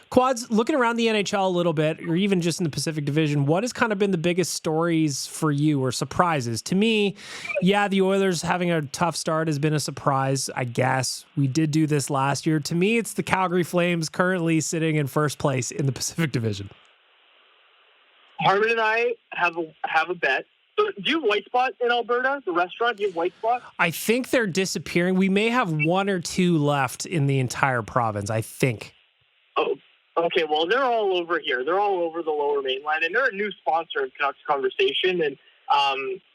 Speaker 1: Quads, looking around the NHL a little bit, or even just in the Pacific Division, what has kind of been the biggest stories for you or surprises? To me, yeah, the Oilers having a tough start has been a surprise, I guess. We did do this last year. To me, it's the Calgary Flames currently sitting in first place in the Pacific Division.
Speaker 12: Harmon and I have a bet. So do you have White Spot in Alberta, the restaurant? Do you have White Spot?
Speaker 1: I think they're disappearing. We may have 1 or 2 left in the entire province, I think.
Speaker 12: Oh, okay. Well, they're all over here. They're all over the Lower Mainland, and they're a new sponsor of Canucks Conversation. And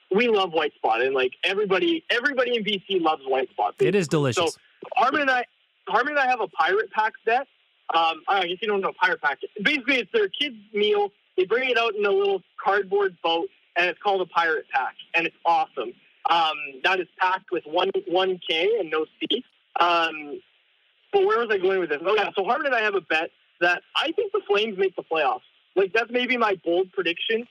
Speaker 12: we love White Spot, and like everybody in BC loves White Spot.
Speaker 1: It is delicious.
Speaker 12: So Harmon and I have a Pirate Pack bet. I guess you don't know Pirate Pack. Basically, it's their kids' meal. They bring it out in a little cardboard boat, and it's called a Pirate Pack, and it's awesome. That is packed with one K and no C. But where was I going with this? Oh, yeah, so Harmon and I have a bet that I think the Flames make the playoffs. Like, that's maybe my bold prediction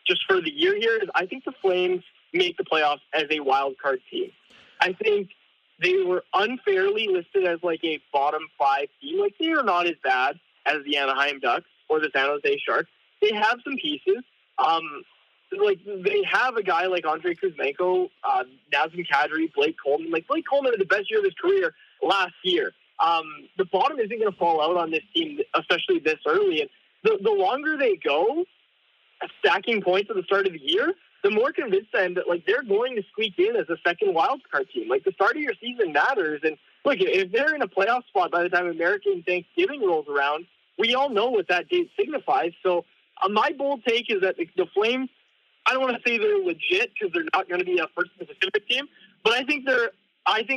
Speaker 12: just for the year here is I think the Flames make the playoffs as a wild card team. I think they were unfairly listed as, like, a bottom 5 team. Like, they are not as bad as the Anaheim Ducks or the San Jose Sharks. They have some pieces. Like, they have a guy like Andrei Kuzmenko, Nazem Kadri, Blake Coleman. Like, Blake Coleman had the best year of his career last year. The bottom isn't going to fall out on this team, especially this early. And the longer they go stacking points at the start of the year, the more convinced I am that, like, they're going to squeak in as a second wild card team. Like, the start of your season matters. And look, if they're in a playoff spot by the time American Thanksgiving rolls around, we all know what that date signifies. So my bold take is that the Flames, I don't want to say they're legit because they're not going to be a first in the Pacific team, but I think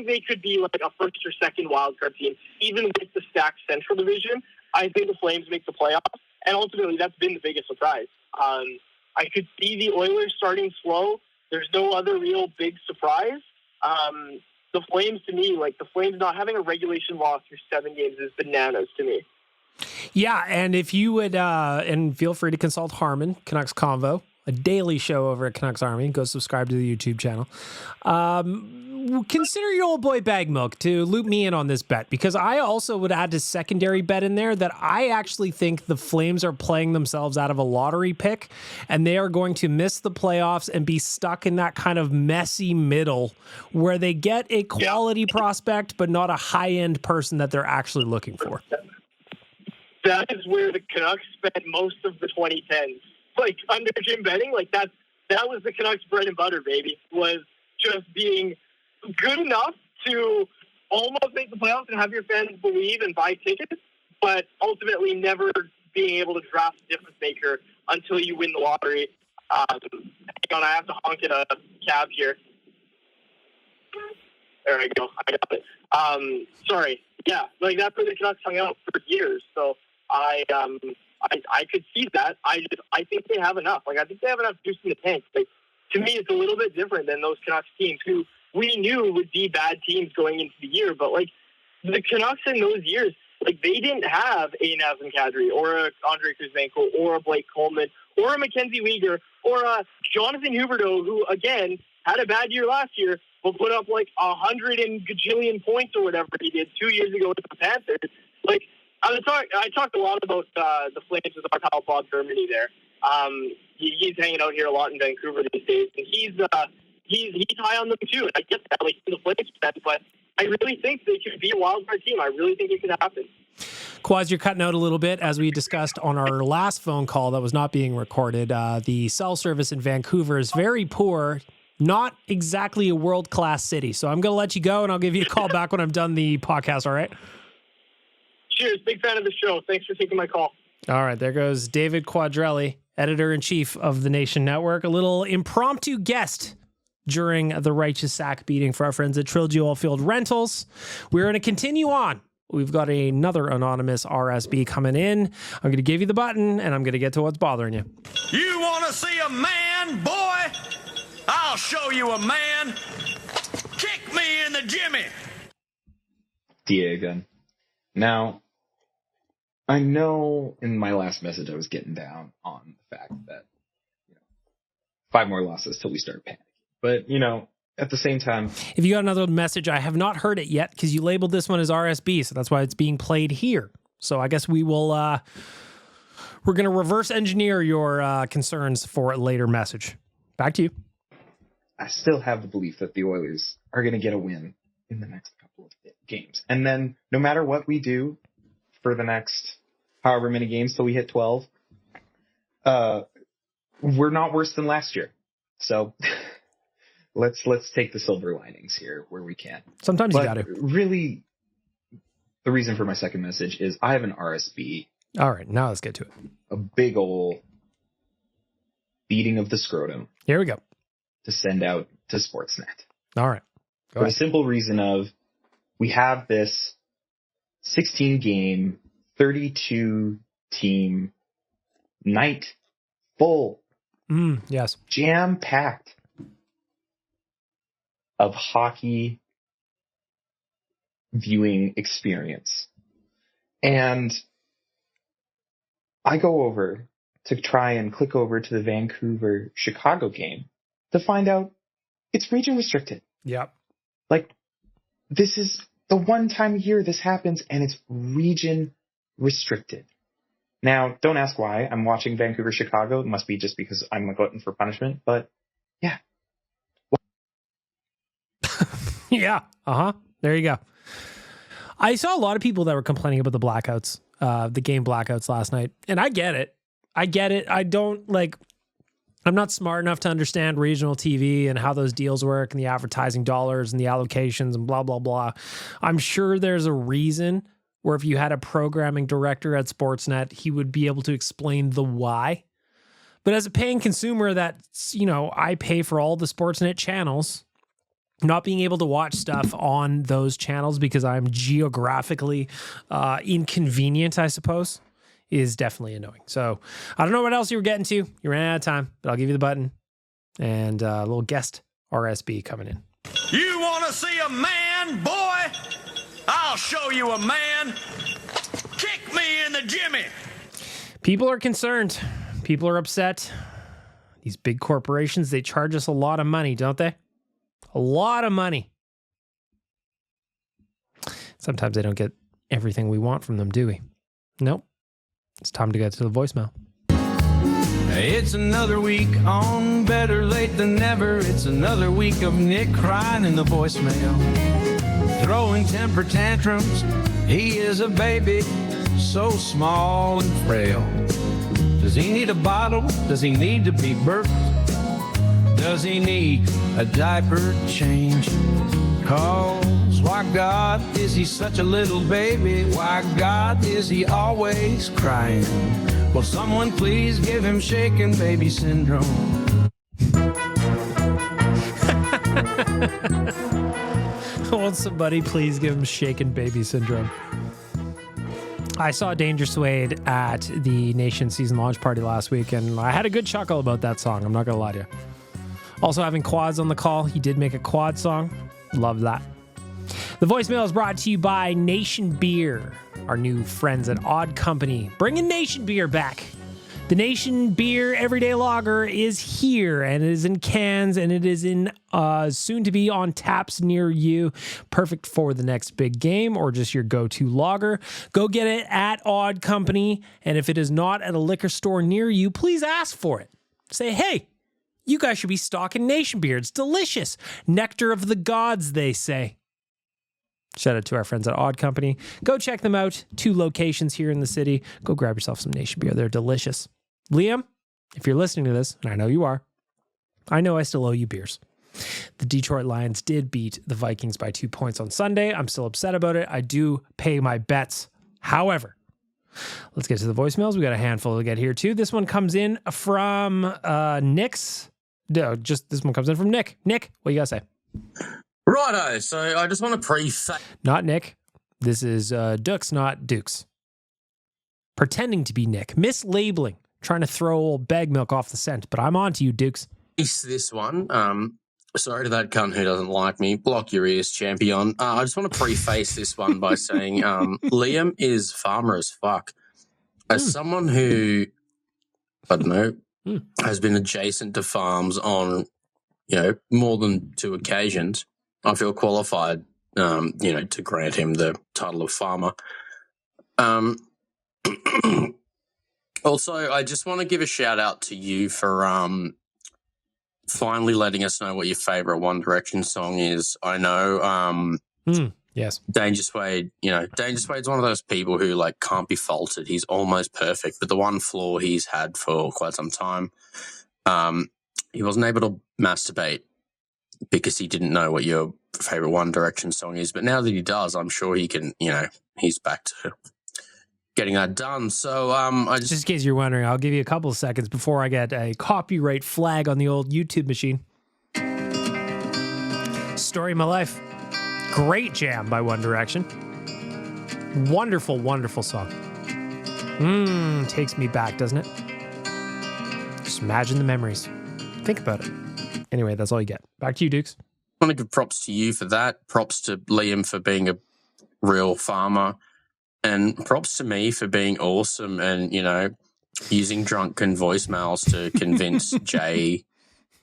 Speaker 12: they could be like a first or second wild card team, even with the stacked Central Division. I think the Flames make the playoffs, and ultimately that's been the biggest surprise. I could see the Oilers starting slow. There's no other real big surprise. The Flames, to me, like the Flames not having a regulation loss through 7 games is bananas to me.
Speaker 1: Yeah, and if you would, and feel free to consult Harmon, Canucks Convo, a daily show over at Canucks Army. Go subscribe to the YouTube channel. Consider your old boy Bag Milk to loop me in on this bet, because I also would add a secondary bet in there that I actually think the Flames are playing themselves out of a lottery pick, and they are going to miss the playoffs and be stuck in that kind of messy middle where they get a quality prospect but not a high-end person that they're actually looking for.
Speaker 12: That is where the Canucks spent most of the 2010s. Like, under Jim Benning, like that was the Canucks' bread and butter, baby, was just being good enough to almost make the playoffs and have your fans believe and buy tickets, but ultimately never being able to draft a difference maker until you win the lottery. Hang on, I have to honk at a cab here. There I go. I got it. Sorry. Yeah, like that's where the Canucks hung out for years. So I could see that. I think they have enough. Like, I think they have enough juice in the tank. Like, to me, it's a little bit different than those Canucks teams who we knew would be bad teams going into the year. But, like, the Canucks in those years, like, they didn't have a Nazem Kadri or a Andre Kuzmenko or a Blake Coleman or a Mackenzie Weegar or a Jonathan Huberdeau, who, again, had a bad year last year, but put up, like, 100 and gajillion points or whatever he did 2 years ago with the Panthers. Like, I talked a lot about the Flames with our pal Bob Germany there. He's hanging out here a lot in Vancouver these days, and he's high on them too. And I get that, like, in the Flames sense, but I really think they could be a wild card team. I really think it could happen.
Speaker 1: Quaz, you're cutting out a little bit, as we discussed on our last phone call that was not being recorded. The cell service in Vancouver is very poor. Not exactly a world-class city. So I'm going to let you go, and I'll give you a call back when I'm done the podcast, all right?
Speaker 12: Cheers. Big fan of the show. Thanks for taking my call.
Speaker 1: All right, there goes David Quadrelli, editor-in-chief of the Nation Network. A little impromptu guest during the Righteous Sack beating for our friends at Trilogy Oilfield Rentals. We're going to continue on. We've got another anonymous RSB coming in. I'm going to give you the button, and I'm going to get to what's bothering you.
Speaker 11: You want to see a man, boy? I'll show you a man. Kick me in the Jimmy.
Speaker 13: DA again. Now, I know in my last message I was getting down on the fact that 5 more losses till we start panicking. But, at the same time...
Speaker 1: If you got another message, I have not heard it yet because you labeled this one as RSB, so that's why it's being played here. So I guess we will... we're going to reverse engineer your concerns for a later message. Back to you.
Speaker 13: I still have the belief that the Oilers are going to get a win in the next couple of games. And then no matter what we do for the next however many games till we hit 12, we're not worse than last year. So let's take the silver linings here where we can.
Speaker 1: Sometimes you got to.
Speaker 13: Really, the reason for my second message is I have an RSB.
Speaker 1: All right, now let's get to it.
Speaker 13: A big ol' beating of the scrotum.
Speaker 1: Here we go.
Speaker 13: To send out to Sportsnet.
Speaker 1: All right.
Speaker 13: For the simple reason of we have this 16-game, 32-team night full.
Speaker 1: Yes.
Speaker 13: Jam-packed of hockey viewing experience. And I go over to try and click over to the Vancouver-Chicago game to find out it's region restricted.
Speaker 1: Yep.
Speaker 13: Like, this is the one time a year this happens, and it's region restricted. Now, don't ask why I'm watching Vancouver-Chicago. It must be just because I'm a glutton for punishment, but yeah.
Speaker 1: Yeah. There you go. I saw a lot of people that were complaining about the blackouts, the game blackouts last night, and I get it. I don't I'm not smart enough to understand regional TV and how those deals work and the advertising dollars and the allocations and blah, blah, blah. I'm sure there's a reason where if you had a programming director at Sportsnet, he would be able to explain the why. But as a paying consumer that's, I pay for all the Sportsnet channels, not being able to watch stuff on those channels because I'm geographically inconvenient, I suppose, is definitely annoying. So I don't know what else you were getting to. You ran out of time, but I'll give you the button. And a little guest RSB coming in.
Speaker 11: You want to see a man, boy? I'll show you a man. Kick me in the Jimmy.
Speaker 1: People are concerned. People are upset. These big corporations, they charge us a lot of money, don't they? A lot of money. Sometimes they don't get everything we want from them, do we? Nope. It's time to get to the voicemail.
Speaker 10: It's another week on Better Late Than Never. It's another week of Nick crying in the voicemail, throwing temper tantrums. He is a baby, so small and frail. Does he need a bottle? Does he need to be burped? Does he need a diaper change? Cause why God is he such a little baby? Why God is he always crying? Will someone please give him shaken baby syndrome?
Speaker 1: Won't somebody please give him shaken baby syndrome? I saw Danger Suede at the Nation season launch party last week, and I had a good chuckle about that song. I'm not going to lie to you. Also having Quads on the call. He did make a quad song. Love that. The voicemail is brought to you by Nation Beer, our new friends at Odd Company, bringing Nation Beer back. The Nation Beer Everyday Lager is here, and it is in cans, and it is in soon to be on taps near you. Perfect for the next big game or just your go-to lager. Go get it at Odd Company, and if it is not at a liquor store near you, please ask for it. Say, hey, you guys should be stocking Nation Beer. It's delicious. Nectar of the gods, they say. Shout out to our friends at Odd Company. Go check them out. 2 locations here in the city. Go grab yourself some Nation Beer. They're delicious. Liam, if you're listening to this, and I know you are, I know I still owe you beers. The Detroit Lions did beat the Vikings by 2 points on Sunday. I'm still upset about it. I do pay my bets. However, let's get to the voicemails. We got a handful to get here too. This one comes in from Nick's. No, just this one comes in from Nick. Nick, what you got to say?
Speaker 2: Righto, so I just want to preface...
Speaker 1: Not Nick. This is Dukes, not Dukes. Pretending to be Nick. Mislabeling. Trying to throw old bag milk off the scent, but I'm on to you, Dukes.
Speaker 2: This one. Sorry to that cunt who doesn't like me. Block your ears, champion. I just want to preface this one by saying Liam is farmer as fuck. As someone who, I don't know, has been adjacent to farms on, more than 2 occasions, I feel qualified, to grant him the title of farmer. Also, I just want to give a shout out to you for finally letting us know what your favorite One Direction song is. I know,
Speaker 1: yes,
Speaker 2: Danger Suede. Danger Suede's one of those people who can't be faulted. He's almost perfect, but the one flaw he's had for quite some time, he wasn't able to masturbate because he didn't know what your favorite One Direction song is. But now that he does, I'm sure he can. He's back to getting that done. So
Speaker 1: just in case you're wondering, I'll give you a couple of seconds before I get a copyright flag on the old YouTube machine. Story of My Life. Great jam by One Direction. Wonderful, wonderful song. Takes me back, doesn't it? Just imagine the memories. Think about it. Anyway, that's all you get. Back to you, Dukes.
Speaker 2: I want to give props to you for that. Props to Liam for being a real farmer. And props to me for being awesome and, using drunken voicemails to convince Jay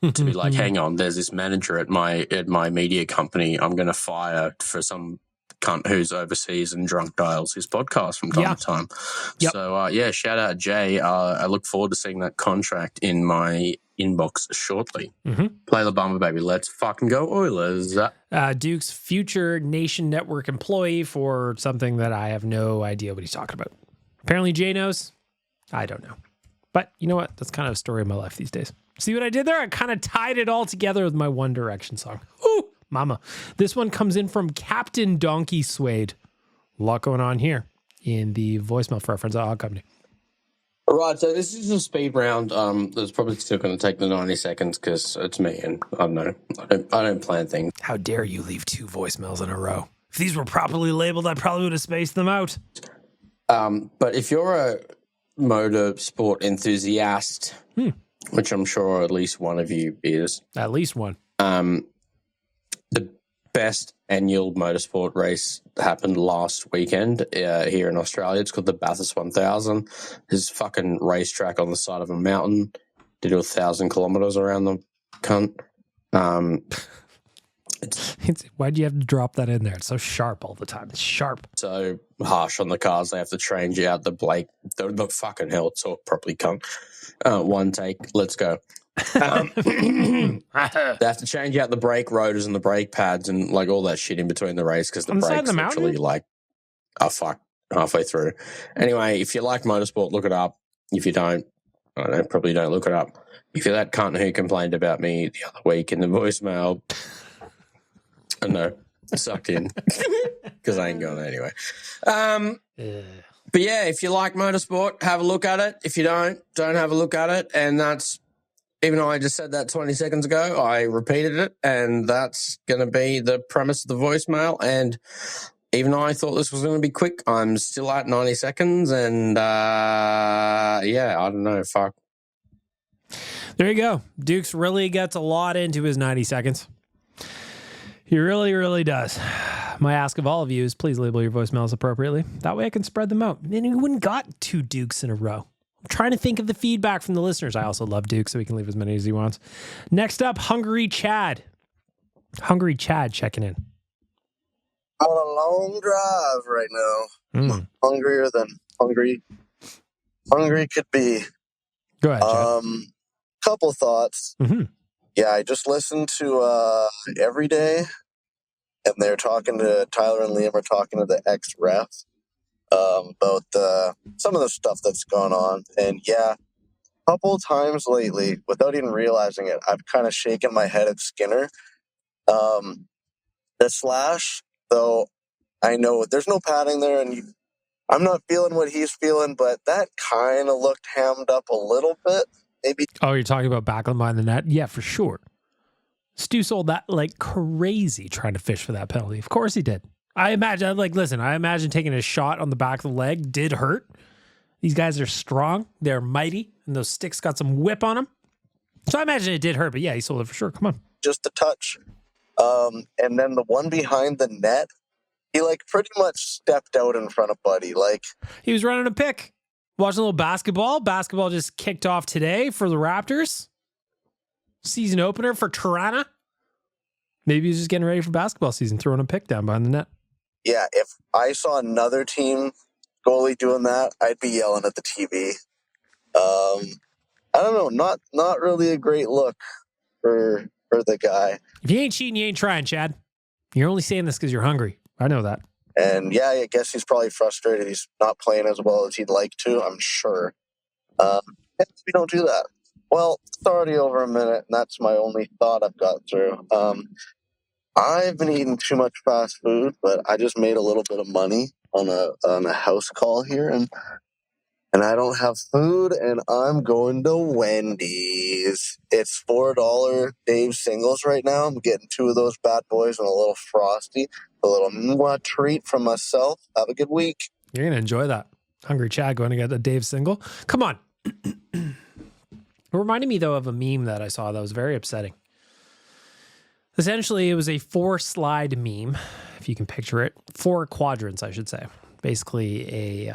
Speaker 2: to be like, hang on, there's this manager at my media company I'm going to fire for some cunt who's overseas and drunk dials his podcast from time to time. Yep. So, shout out Jay. I look forward to seeing that contract in my inbox shortly. Play the bummer, baby. Let's fucking go Oilers.
Speaker 1: Duke's future Nation Network employee for something that I have no idea what he's talking about. Apparently Jay knows. I don't know. But you know what? That's kind of a story of my life these days. See what I did there? I kind of tied it all together with my One Direction song. Ooh, mama. This one comes in from Captain Donkey Suede. A lot going on here in the voicemail for our friends at Odd Company.
Speaker 2: All right, so this is a speed round. That's probably still going to take the 90 seconds because it's me, and I don't know. I don't plan things.
Speaker 1: How dare you leave 2 voicemails in a row? If these were properly labeled, I probably would have spaced them out.
Speaker 2: But if you're a motorsport enthusiast, which I'm sure at least one of you is.
Speaker 1: At least one.
Speaker 2: The best annual motorsport race happened last weekend here in Australia. It's called the Bathurst 1000. There's a fucking racetrack on the side of a mountain. to do 1,000 kilometers around the cunt.
Speaker 1: Why'd you have to drop that in there? It's so sharp all the time. It's sharp.
Speaker 2: So harsh on the cars. They have to change out the brake. The fucking hell, talk properly, cunt. One take. Let's go. They have to change out the brake rotors and the brake pads and like all that shit in between the race because the brakes literally like halfway through. Anyway, if you like motorsport, look it up. If you don't, I don't know, probably don't look it up. If you're that cunt who complained about me the other week in the voicemail, I know, sucked in because I ain't going anyway. But yeah, if you like motorsport, have a look at it. If you don't have a look at it. And that's, even though I just said that 20 seconds ago, I repeated it. And that's going to be the premise of the voicemail. And even though I thought this was going to be quick, I'm still at 90 seconds. And yeah, I don't know. Fuck.
Speaker 1: There you go. Dukes really gets a lot into his 90 seconds. He really, really does. My ask of all of you is please label your voicemails appropriately. That way I can spread them out. And we wouldn't got 2 Dukes in a row. I'm trying to think of the feedback from the listeners. I also love Duke, so he can leave as many as he wants. Next up, Hungry Chad. Hungry Chad checking in.
Speaker 14: I'm on a long drive right now. Hungrier than hungry could be.
Speaker 1: Go ahead, Chad.
Speaker 14: Couple thoughts.
Speaker 1: Mm-hmm.
Speaker 14: Yeah, I just listened to Every Day, and they're talking to Tyler and Liam are talking to the ex-ref about some of the stuff that's gone on. And yeah, a couple of times lately, without even realizing it, I've kind of shaken my head at Skinner. The slash, though, I know there's no padding there, and I'm not feeling what he's feeling, but that kind of looked hammed up a little bit. Maybe.
Speaker 1: Oh, you're talking about Backlund behind the net? Yeah, for sure. Stu sold that like crazy trying to fish for that penalty. Of course he did. I imagine taking a shot on the back of the leg did hurt. These guys are strong. They're mighty. And those sticks got some whip on them. So I imagine it did hurt. But yeah, he sold it for sure. Come on.
Speaker 14: Just a touch. And then the one behind the net, he like pretty much stepped out in front of Buddy. Like
Speaker 1: he was running a pick. Watching a little basketball. Basketball just kicked off today for the Raptors. Season opener for Toronto. Maybe he's just getting ready for basketball season, throwing a pick down behind the net.
Speaker 14: Yeah, if I saw another team goalie doing that, I'd be yelling at the TV. I don't know, not really a great look for the guy.
Speaker 1: If you ain't cheating, you ain't trying, Chad. You're only saying this because you're hungry. I know that.
Speaker 14: And yeah, I guess he's probably frustrated. He's not playing as well as he'd like to, I'm sure. We don't do that. Well, it's already over a minute, and that's my only thought I've got through. I've been eating too much fast food, but I just made a little bit of money on a house call here, and I don't have food, and I'm going to Wendy's. It's $4 Dave singles right now. I'm getting 2 of those bad boys and a little Frosty, a little mwah treat from myself. Have a good week.
Speaker 1: You're going to enjoy that. Hungry Chad going to get a Dave single. Come on. It reminded me, though, of a meme that I saw that was very upsetting. Essentially, it was a 4-slide meme, if you can picture it. 4 quadrants, I should say. Basically,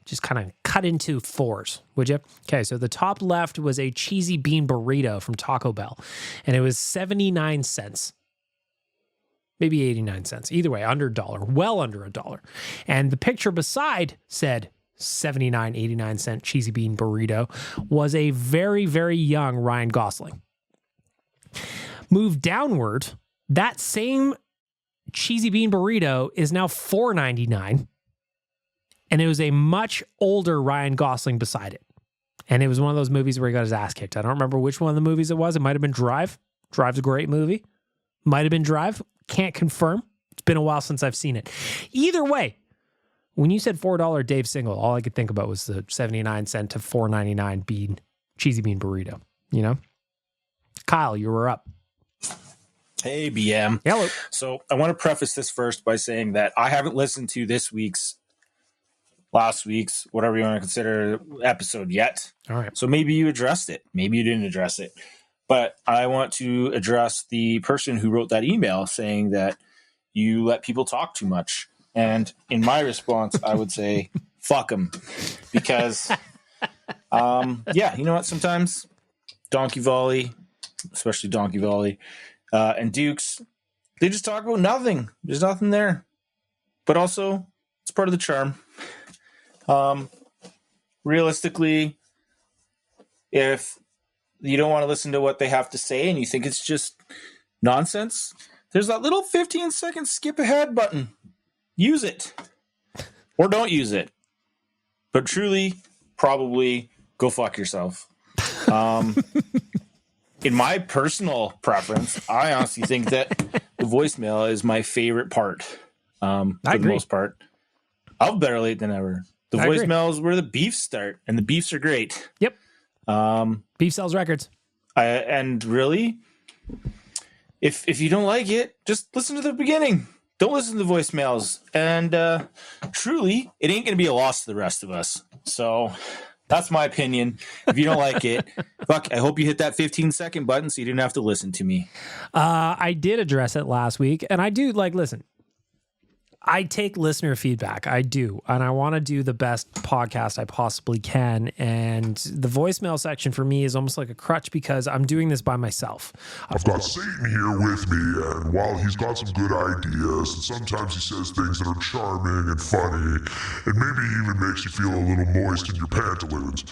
Speaker 1: just kind of cut into 4s, would you? Okay, so the top left was a cheesy bean burrito from Taco Bell, and it was 79 cents. Maybe 89 cents. Either way, under $1, well under $1. And the picture beside said 79, 89 cent cheesy bean burrito was a very, very young Ryan Gosling. Move downward, that same cheesy bean burrito is now $4.99, and it was a much older Ryan Gosling beside it. And it was one of those movies where he got his ass kicked. I don't remember which one of the movies it was. It might have been Drive. Drive's a great movie. Might have been Drive. Can't confirm. It's been a while since I've seen it. Either way, when you said $4 Dave single, all I could think about was the 79 cent to $4.99 cheesy bean burrito. You know? Kyle, you were up.
Speaker 15: Hey, BM.
Speaker 1: Hello.
Speaker 15: So I want to preface this first by saying that I haven't listened to last week's, whatever you want to consider, episode yet.
Speaker 1: All right.
Speaker 15: So maybe you addressed it. Maybe you didn't address it. But I want to address the person who wrote that email saying that you let people talk too much. And in my response, I would say, fuck them. Because, yeah, you know what? Sometimes Donkey Volley, especially Donkey Volley, and Dukes, they just talk about nothing. There's nothing there. But also, it's part of the charm. Realistically, if you don't want to listen to what they have to say and you think it's just nonsense, there's that little 15-second skip ahead button. Use it. Or don't use it. But truly, probably go fuck yourself. In my personal preference, I honestly think that the voicemail is my favorite part. For the most part. I'll Better Late Than Never. The voicemail is where the beefs start, and the beefs are great.
Speaker 1: Yep. Beef sells records.
Speaker 15: And really, if you don't like it, just listen to the beginning. Don't listen to the voicemails. And truly, it ain't going to be a loss to the rest of us. So that's my opinion. If you don't like it, fuck, I hope you hit that 15-second button so you didn't have to listen to me.
Speaker 1: I did address it last week, and I do, listen, I take listener feedback. I do. And I want to do the best podcast I possibly can. And the voicemail section for me is almost like a crutch because I'm doing this by myself.
Speaker 4: I've got Satan here with me, and while he's got some good ideas, and sometimes he says things that are charming and funny, and maybe even makes you feel a little moist in your pantaloons,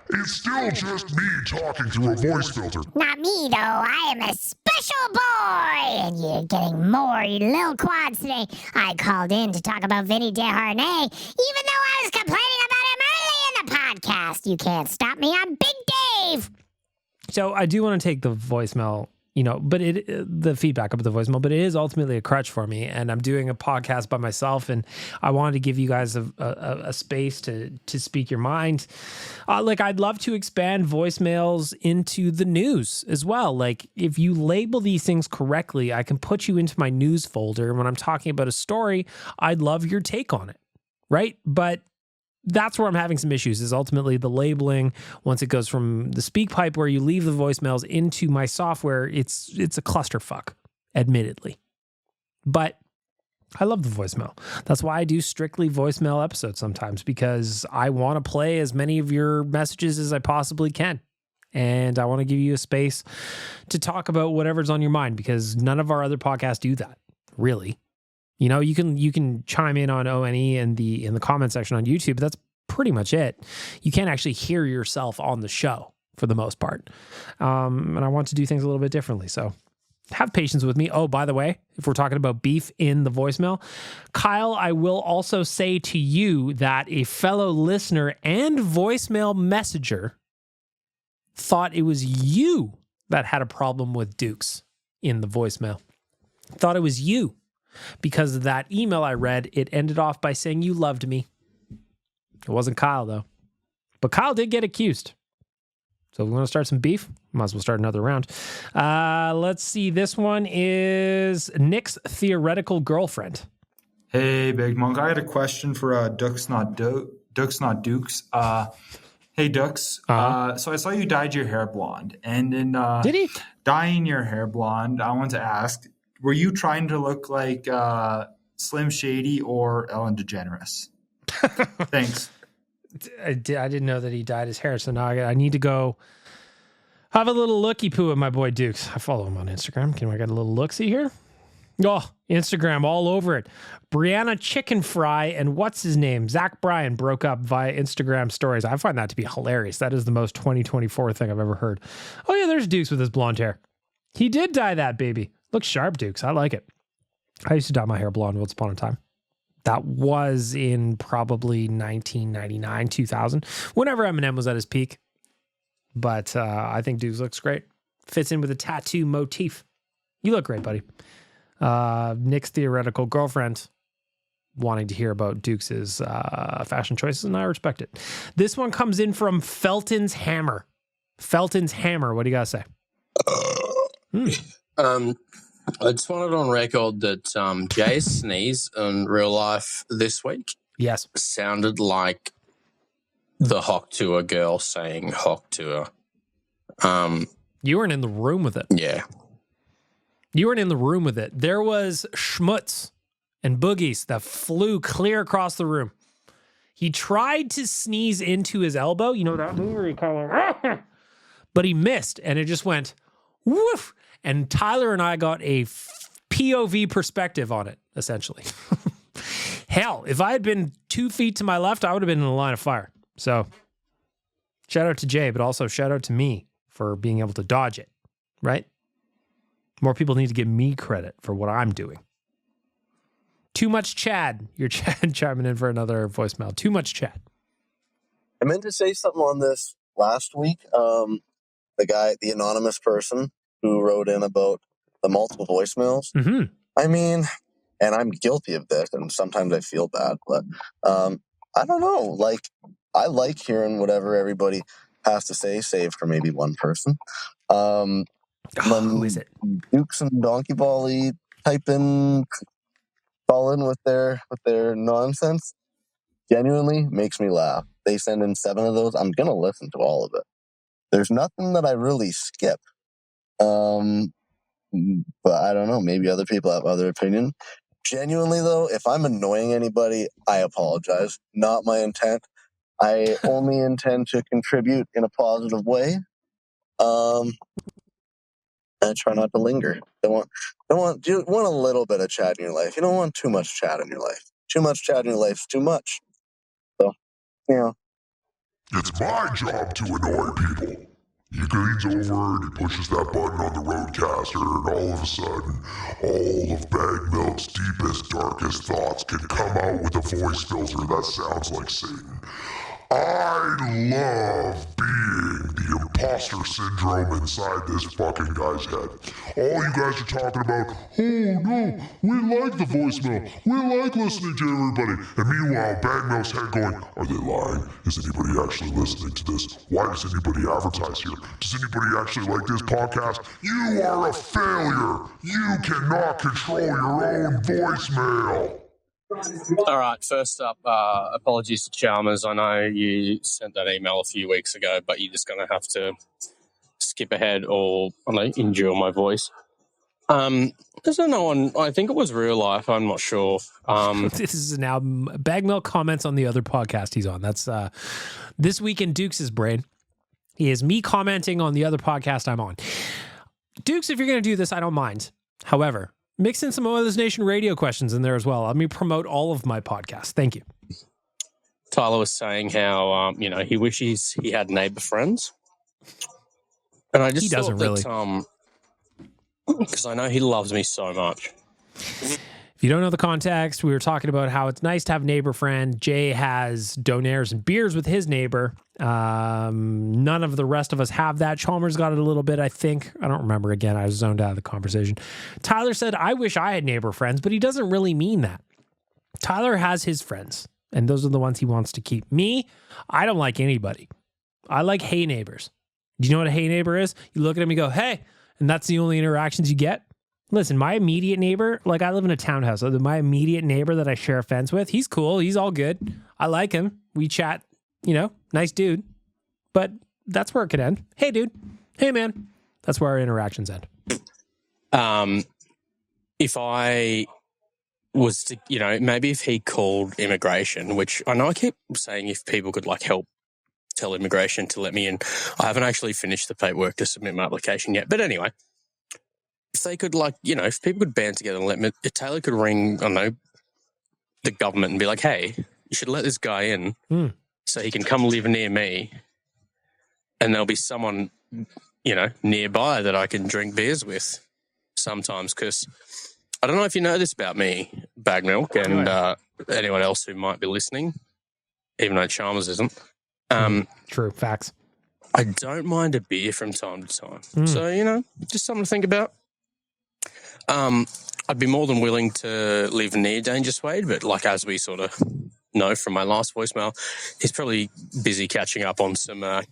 Speaker 4: it's still just me talking through a voice filter.
Speaker 9: Not me, though. I am a special boy, and you're getting more, you little quads today. I called in to talk about Vinny Desharnais, even though I was complaining about him early in the podcast. You can't stop me. I'm Big Dave.
Speaker 1: So I do want to take the voicemail, but the feedback of the voicemail, but it is ultimately a crutch for me. And I'm doing a podcast by myself, and I wanted to give you guys a space to speak your mind. I'd love to expand voicemails into the news as well. Like, if you label these things correctly, I can put you into my news folder. And when I'm talking about a story, I'd love your take on it, right? But that's where I'm having some issues, is ultimately the labeling. Once it goes from the speak pipe where you leave the voicemails into my software, it's a clusterfuck, admittedly. But I love the voicemail. That's why I do strictly voicemail episodes sometimes, because I want to play as many of your messages as I possibly can. And I want to give you a space to talk about whatever's on your mind, because none of our other podcasts do that, really. You can chime in on ONE in the comment section on YouTube, but that's pretty much it. You can't actually hear yourself on the show for the most part. And I want to do things a little bit differently. So have patience with me. Oh, by the way, if we're talking about beef in the voicemail, Kyle, I will also say to you that a fellow listener and voicemail messenger thought it was you that had a problem with Dukes in the voicemail. Thought it was you. Because of that email I read, it ended off by saying you loved me. It wasn't Kyle, though. But Kyle did get accused. So if we want to start some beef, might as well start another round. Let's see. This one is Nick's theoretical girlfriend.
Speaker 16: Hey, Big Monk. I had a question for Dukes Not Dukes. Hey, Dukes. So I saw you dyed your hair blonde. And in
Speaker 1: did he?
Speaker 16: Dyeing your hair blonde, I want to ask, were you trying to look like Slim Shady or Ellen DeGeneres? Thanks.
Speaker 1: I didn't know that he dyed his hair, so now I need to go have a little looky poo at my boy Dukes. I follow him on Instagram. Can I get a little look-see here? Oh, Instagram all over it. Brianna Chicken Fry and what's his name? Zach Bryan broke up via Instagram stories. I find that to be hilarious. That is the most 2024 thing I've ever heard. Oh yeah, there's Dukes with his blonde hair. He did dye that baby. Looks sharp, Dukes. I like it. I used to dye my hair blonde once upon a time. That was in probably 1999, 2000, whenever Eminem was at his peak. But I think Dukes looks great. Fits in with a tattoo motif. You look great, buddy. Nick's theoretical girlfriend wanting to hear about Dukes' fashion choices, and I respect it. This one comes in from Felton's Hammer. Felton's Hammer, what do you got to say?
Speaker 2: I just wanted on record that Jay's sneeze in real life this week sounded like the Hock Tour girl saying Hock Tour.
Speaker 1: You weren't in the room with it.
Speaker 2: Yeah.
Speaker 1: You weren't in the room with it. There was schmutz and boogies that flew clear across the room. He tried to sneeze into his elbow. You know that move where he kind of like, but he missed, and it just went woof. And Tyler and I got a POV perspective on it, essentially. Hell, if I had been 2 feet to my left, I would have been in the line of fire. So shout out to Jay, but also shout out to me for being able to dodge it, right? More people need to give me credit for what I'm doing. Too much Chad. You're Chad chiming in for another voicemail. Too much Chad.
Speaker 14: I meant to say something on this last week. The anonymous person who wrote in about the multiple voicemails.
Speaker 1: Mm-hmm.
Speaker 14: I mean, and I'm guilty of this, and sometimes I feel bad, but I don't know. Like, I like hearing whatever everybody has to say, save for maybe one person.
Speaker 1: Who is it?
Speaker 14: Dukes and Donkey Volley type in, fall in with their nonsense. Genuinely makes me laugh. They send in 7 of those. I'm gonna listen to all of it. There's nothing that I really skip. But I don't know. Maybe other people have other opinion. Genuinely, though, if I'm annoying anybody, I apologize. Not my intent. I only intend to contribute in a positive way. And try not to linger. You want a little bit of chat in your life. You don't want too much chat in your life. Too much chat in your life is too much. So,
Speaker 4: It's my job to annoy people. He leans over and he pushes that button on the roadcaster, and all of a sudden, all of Bag Milk's deepest, darkest thoughts can come out with a voice filter that sounds like Satan. I love being the imposter syndrome inside this fucking guy's head. All you guys are talking about, oh no, we like the voicemail, we like listening to everybody. And meanwhile, Bag Milk's head going, are they lying? Is anybody actually listening to this? Why does anybody advertise here? Does anybody actually like this podcast? You are a failure. You cannot control your own voicemail.
Speaker 2: All right, first up, apologies to Chalmers. I know you sent that email a few weeks ago, but you're just going to have to skip ahead or endure my voice. There's no one, I think it was real life, I'm not sure.
Speaker 1: This is now Bag Milk comments on the other podcast he's on. That's This Week in Dukes' Brain. He is me commenting on the other podcast I'm on. Dukes, if you're going to do this, I don't mind. However, mix in some Oilers Nation radio questions in there as well. Let me promote all of my podcasts. Thank you.
Speaker 2: Tyler was saying how, he wishes he had neighbor friends. And I just
Speaker 1: he doesn't really.
Speaker 2: Because I know he loves me so much.
Speaker 1: If you don't know the context, we were talking about how it's nice to have a neighbor friend. Jay has donaires and beers with his neighbor. None of the rest of us have that. Chalmers got it a little bit, I think. I don't remember. Again, I was zoned out of the conversation. Tyler said, I wish I had neighbor friends, but he doesn't really mean that. Tyler has his friends, and those are the ones he wants to keep. Me, I don't like anybody. I like hey neighbors. Do you know what a hey neighbor is? You look at him and go, hey, and that's the only interactions you get. Listen, my immediate neighbor, like I live in a townhouse, so my immediate neighbor that I share a fence with, he's cool. He's all good. I like him. We chat, nice dude. But that's where it could end. Hey, dude. Hey, man. That's where our interactions end.
Speaker 2: If I was to, maybe if he called immigration, which I know I keep saying if people could help tell immigration to let me in. I haven't actually finished the paperwork to submit my application yet. But anyway, if they could if people could band together and let me, if Taylor could ring, the government and be like, hey, you should let this guy in so he can come live near me. And there'll be someone, nearby that I can drink beers with sometimes. Because I don't know if you know this about me, Bag Milk, and anyone else who might be listening, even though Chalmers isn't.
Speaker 1: True. Facts.
Speaker 2: I don't mind a beer from time to time. So, just something to think about. I'd be more than willing to live near Dangerous Wade, but as we sort of know from my last voicemail, he's probably busy catching up on some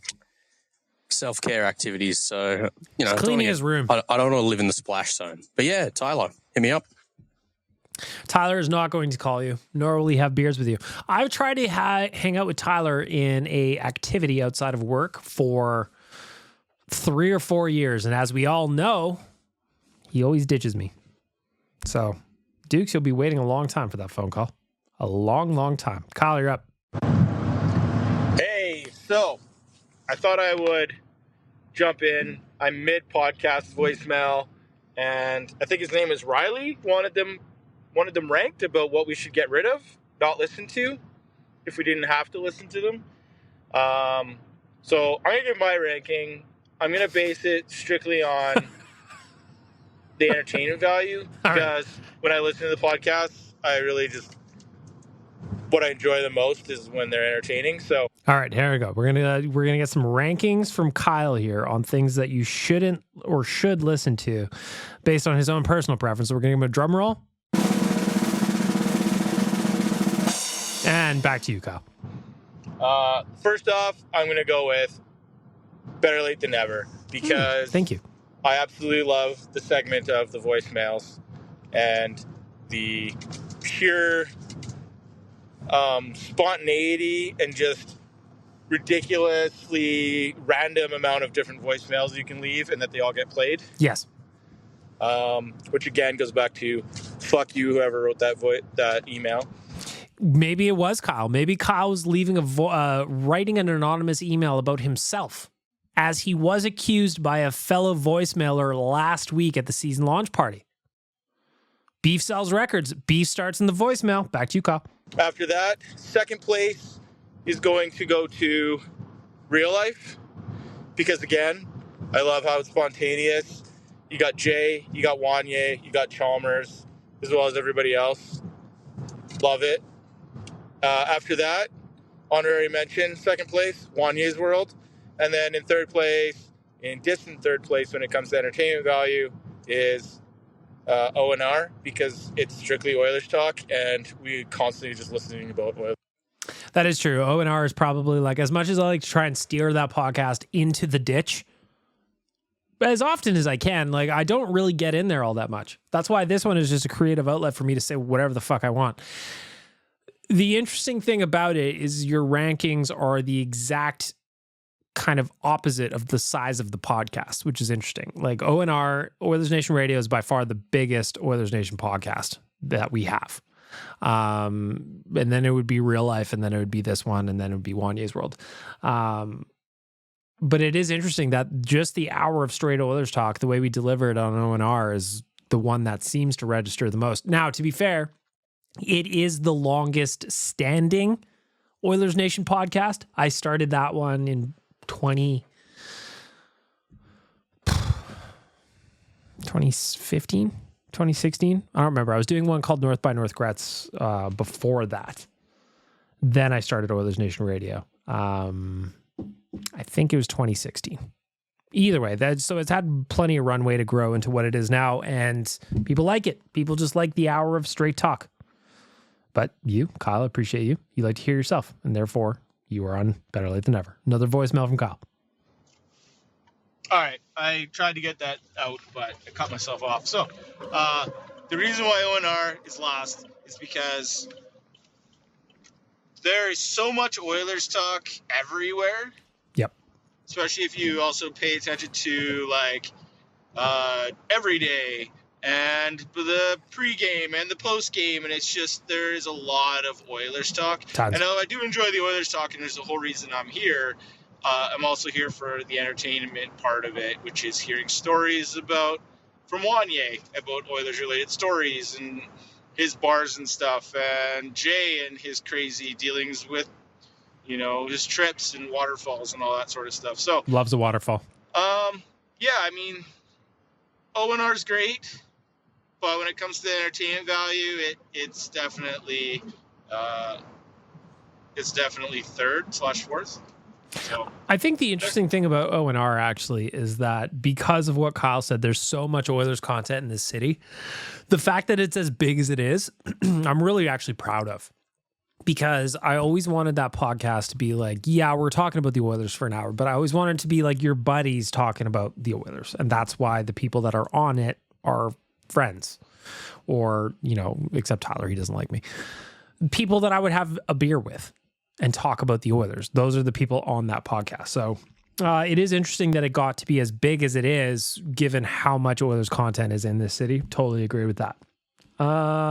Speaker 2: self-care activities. So,
Speaker 1: cleaning his room.
Speaker 2: I don't want to live in the splash zone. But yeah, Tyler, hit me up.
Speaker 1: Tyler is not going to call you, nor will he have beers with you. I've tried to hang out with Tyler in a activity outside of work for 3 or 4 years. And as we all know, he always ditches me. So, Dukes, you'll be waiting a long time for that phone call. A long, long time. Kyle, you're up.
Speaker 17: Hey, so I thought I would jump in. I'm mid-podcast voicemail, and I think his name is Riley. Wanted them ranked about what we should get rid of, not listen to, if we didn't have to listen to them. So I'm going to give my ranking. I'm going to base it strictly on the entertainment value, because when I listen to the podcasts, I really just, what I enjoy the most is when they're entertaining. So
Speaker 1: all right, here we go. We're gonna get some rankings from Kyle here on things that you shouldn't or should listen to based on his own personal preference. So we're gonna give him a drum roll. And back to you, Kyle.
Speaker 17: First off, I'm going to go with Better Late Than Never, because
Speaker 1: thank you.
Speaker 17: I absolutely love the segment of the voicemails and the pure spontaneity and just ridiculously random amount of different voicemails you can leave and that they all get played.
Speaker 1: Yes.
Speaker 17: Which again goes back to fuck you, whoever wrote that email.
Speaker 1: Maybe it was Kyle. Maybe Kyle was leaving writing an anonymous email about himself, as he was accused by a fellow voicemailer last week at the season launch party. Beef sells records. Beef starts in the voicemail. Back to you, Kyle.
Speaker 17: After that, second place is going to go to Real Life, because again, I love how it's spontaneous. You got Jay, you got Wanye, you got Chalmers, as well as everybody else. Love it. After that, honorary mention, second place, Wanye's World. And then in third place, in distant third place when it comes to entertainment value, is O&R, because it's strictly Oilers talk, and we constantly just listening about Oilers.
Speaker 1: That is true. O&R is probably, like, as much as I like to try and steer that podcast into the ditch, as often as I can, like, I don't really get in there all that much. That's why this one is just a creative outlet for me to say whatever the fuck I want. The interesting thing about it is your rankings are the exact kind of opposite of the size of the podcast, which is interesting. Like O&R, Oilers Nation Radio, is by far the biggest Oilers Nation podcast that we have. And then it would be Real Life, and then it would be this one, and then it would be Wanye's World. But it is interesting that just the hour of straight Oilers talk, the way we deliver it on O&R, is the one that seems to register the most. Now, to be fair, it is the longest standing Oilers Nation podcast. I started that one in 2015, 2016. I don't remember. I was doing one called North by Northgrets before that. Then I started Oilers Nation Radio. I think it was 2016. Either way, so it's had plenty of runway to grow into what it is now, and people like it. People just like the hour of straight talk. But you, Kyle, I appreciate you. You like to hear yourself, and therefore you are on Better Late Than Never. Another voicemail from Kyle.
Speaker 17: All right, I tried to get that out, but I cut myself off. So the reason why O&R is last is because there is so much Oilers talk everywhere.
Speaker 1: Yep.
Speaker 17: Especially if you also pay attention to, like, every day and the pregame and the postgame, and it's just, there is a lot of Oilers talk.
Speaker 1: Tons.
Speaker 17: And I do enjoy the Oilers talk, and there's the whole reason I'm here. I'm also here for the entertainment part of it, which is hearing stories from Wanye about Oilers-related stories and his bars and stuff, and Jay and his crazy dealings with, his trips and waterfalls and all that sort of stuff. So
Speaker 1: loves a waterfall.
Speaker 17: Yeah, I mean, O&R's great, but when it comes to the entertainment value, it's definitely third/fourth. So
Speaker 1: I think the interesting thing about O&R actually is that because of what Kyle said, there's so much Oilers content in this city. The fact that it's as big as it is, I'm really actually proud of. Because I always wanted that podcast to be like, yeah, we're talking about the Oilers for an hour, but I always wanted it to be like your buddies talking about the Oilers. And that's why the people that are on it are friends. Or, except Tyler, he doesn't like me. People that I would have a beer with and talk about the Oilers. Those are the people on that podcast. So it is interesting that it got to be as big as it is, given how much Oilers content is in this city. Totally agree with that.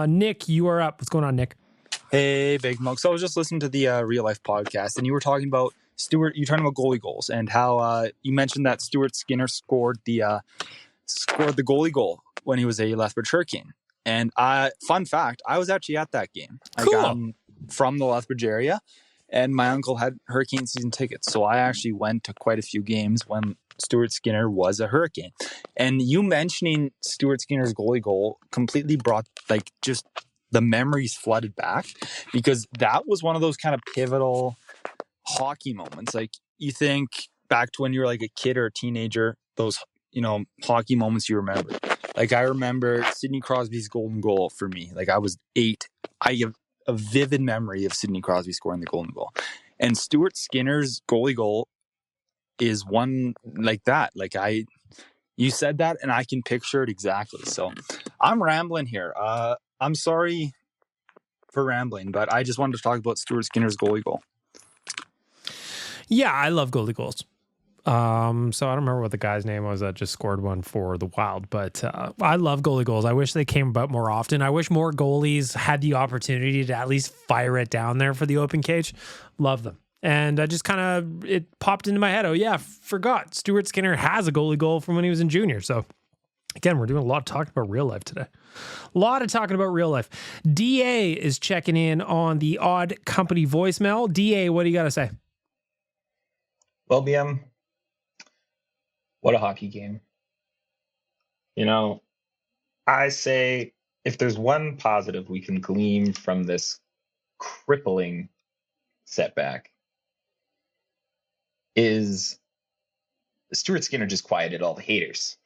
Speaker 1: Nick, you are up. What's going on, Nick?
Speaker 18: Hey, Big Mug. So I was just listening to the Real Life podcast, and you were talking about Stuart, you're talking about goalie goals and how you mentioned that Stuart Skinner scored the goalie goal when he was a Lethbridge Hurricane. And fun fact, I was actually at that game.
Speaker 1: Cool.
Speaker 18: I'm from the Lethbridge area, and my uncle had Hurricane season tickets. So I actually went to quite a few games when Stuart Skinner was a Hurricane. And you mentioning Stuart Skinner's goalie goal completely brought just the memories flooded back, because that was one of those kind of pivotal hockey moments. Like, you think back to when you were like a kid or a teenager, those, hockey moments you remember. Like, I remember Sidney Crosby's golden goal for me. Like, I was 8. I have a vivid memory of Sidney Crosby scoring the golden goal. And Stuart Skinner's goalie goal is one like that. Like, you said that and I can picture it exactly. So I'm rambling here. I'm sorry for rambling, but I just wanted to talk about Stuart Skinner's goalie goal.
Speaker 1: Yeah, I love goalie goals. So I don't remember what the guy's name was that just scored one for the Wild, but I love goalie goals. I wish they came about more often. I wish more goalies had the opportunity to at least fire it down there for the open cage. Love them. And I just it popped into my head. Oh yeah, forgot. Stuart Skinner has a goalie goal from when he was in junior. So again, we're doing a lot of talking about real life today. A lot of talking about real life. DA is checking in on the Odd Company voicemail. DA, what do you got to say?
Speaker 13: Well, BM, what a hockey game. I say if there's one positive we can glean from this crippling setback, is Stuart Skinner just quieted all the haters.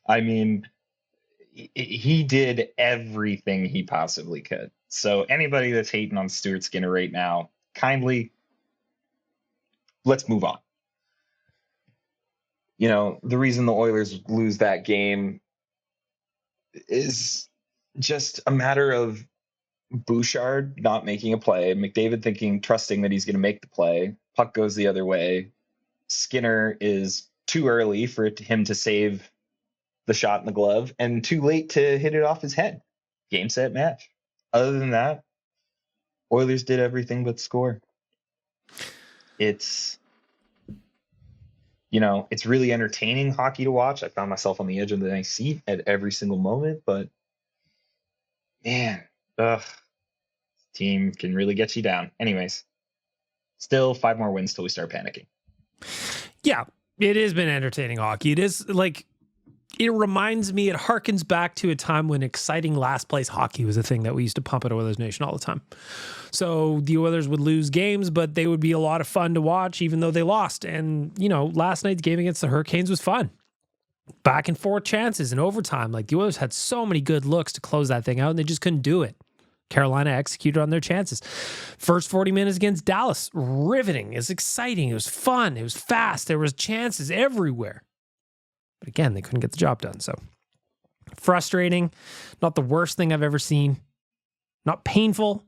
Speaker 13: I mean, he did everything he possibly could. So anybody that's hating on Stuart Skinner right now, kindly, let's move on. The reason the Oilers lose that game is just a matter of Bouchard not making a play, McDavid trusting that he's going to make the play. Puck goes the other way. Skinner is too early for him to save the shot in the glove and too late to hit it off his head. Game, set, match. Other than that, Oilers did everything but score. It's really entertaining hockey to watch. I found myself on the edge of the nice seat at every single moment, but man, team can really get you down. Anyways, still 5 more wins till we start panicking.
Speaker 1: Yeah, it has been entertaining hockey. It is it reminds me, it harkens back to a time when exciting last place hockey was a thing that we used to pump at Oilers Nation all the time. So the Oilers would lose games, but they would be a lot of fun to watch, even though they lost. And, last night's game against the Hurricanes was fun. Back and forth chances in overtime. Like, the Oilers had so many good looks to close that thing out, and they just couldn't do it. Carolina executed on their chances. First 40 minutes against Dallas, riveting. It was exciting. It was fun. It was fast. There was chances everywhere. But again, they couldn't get the job done. So frustrating. Not the worst thing I've ever seen. Not painful,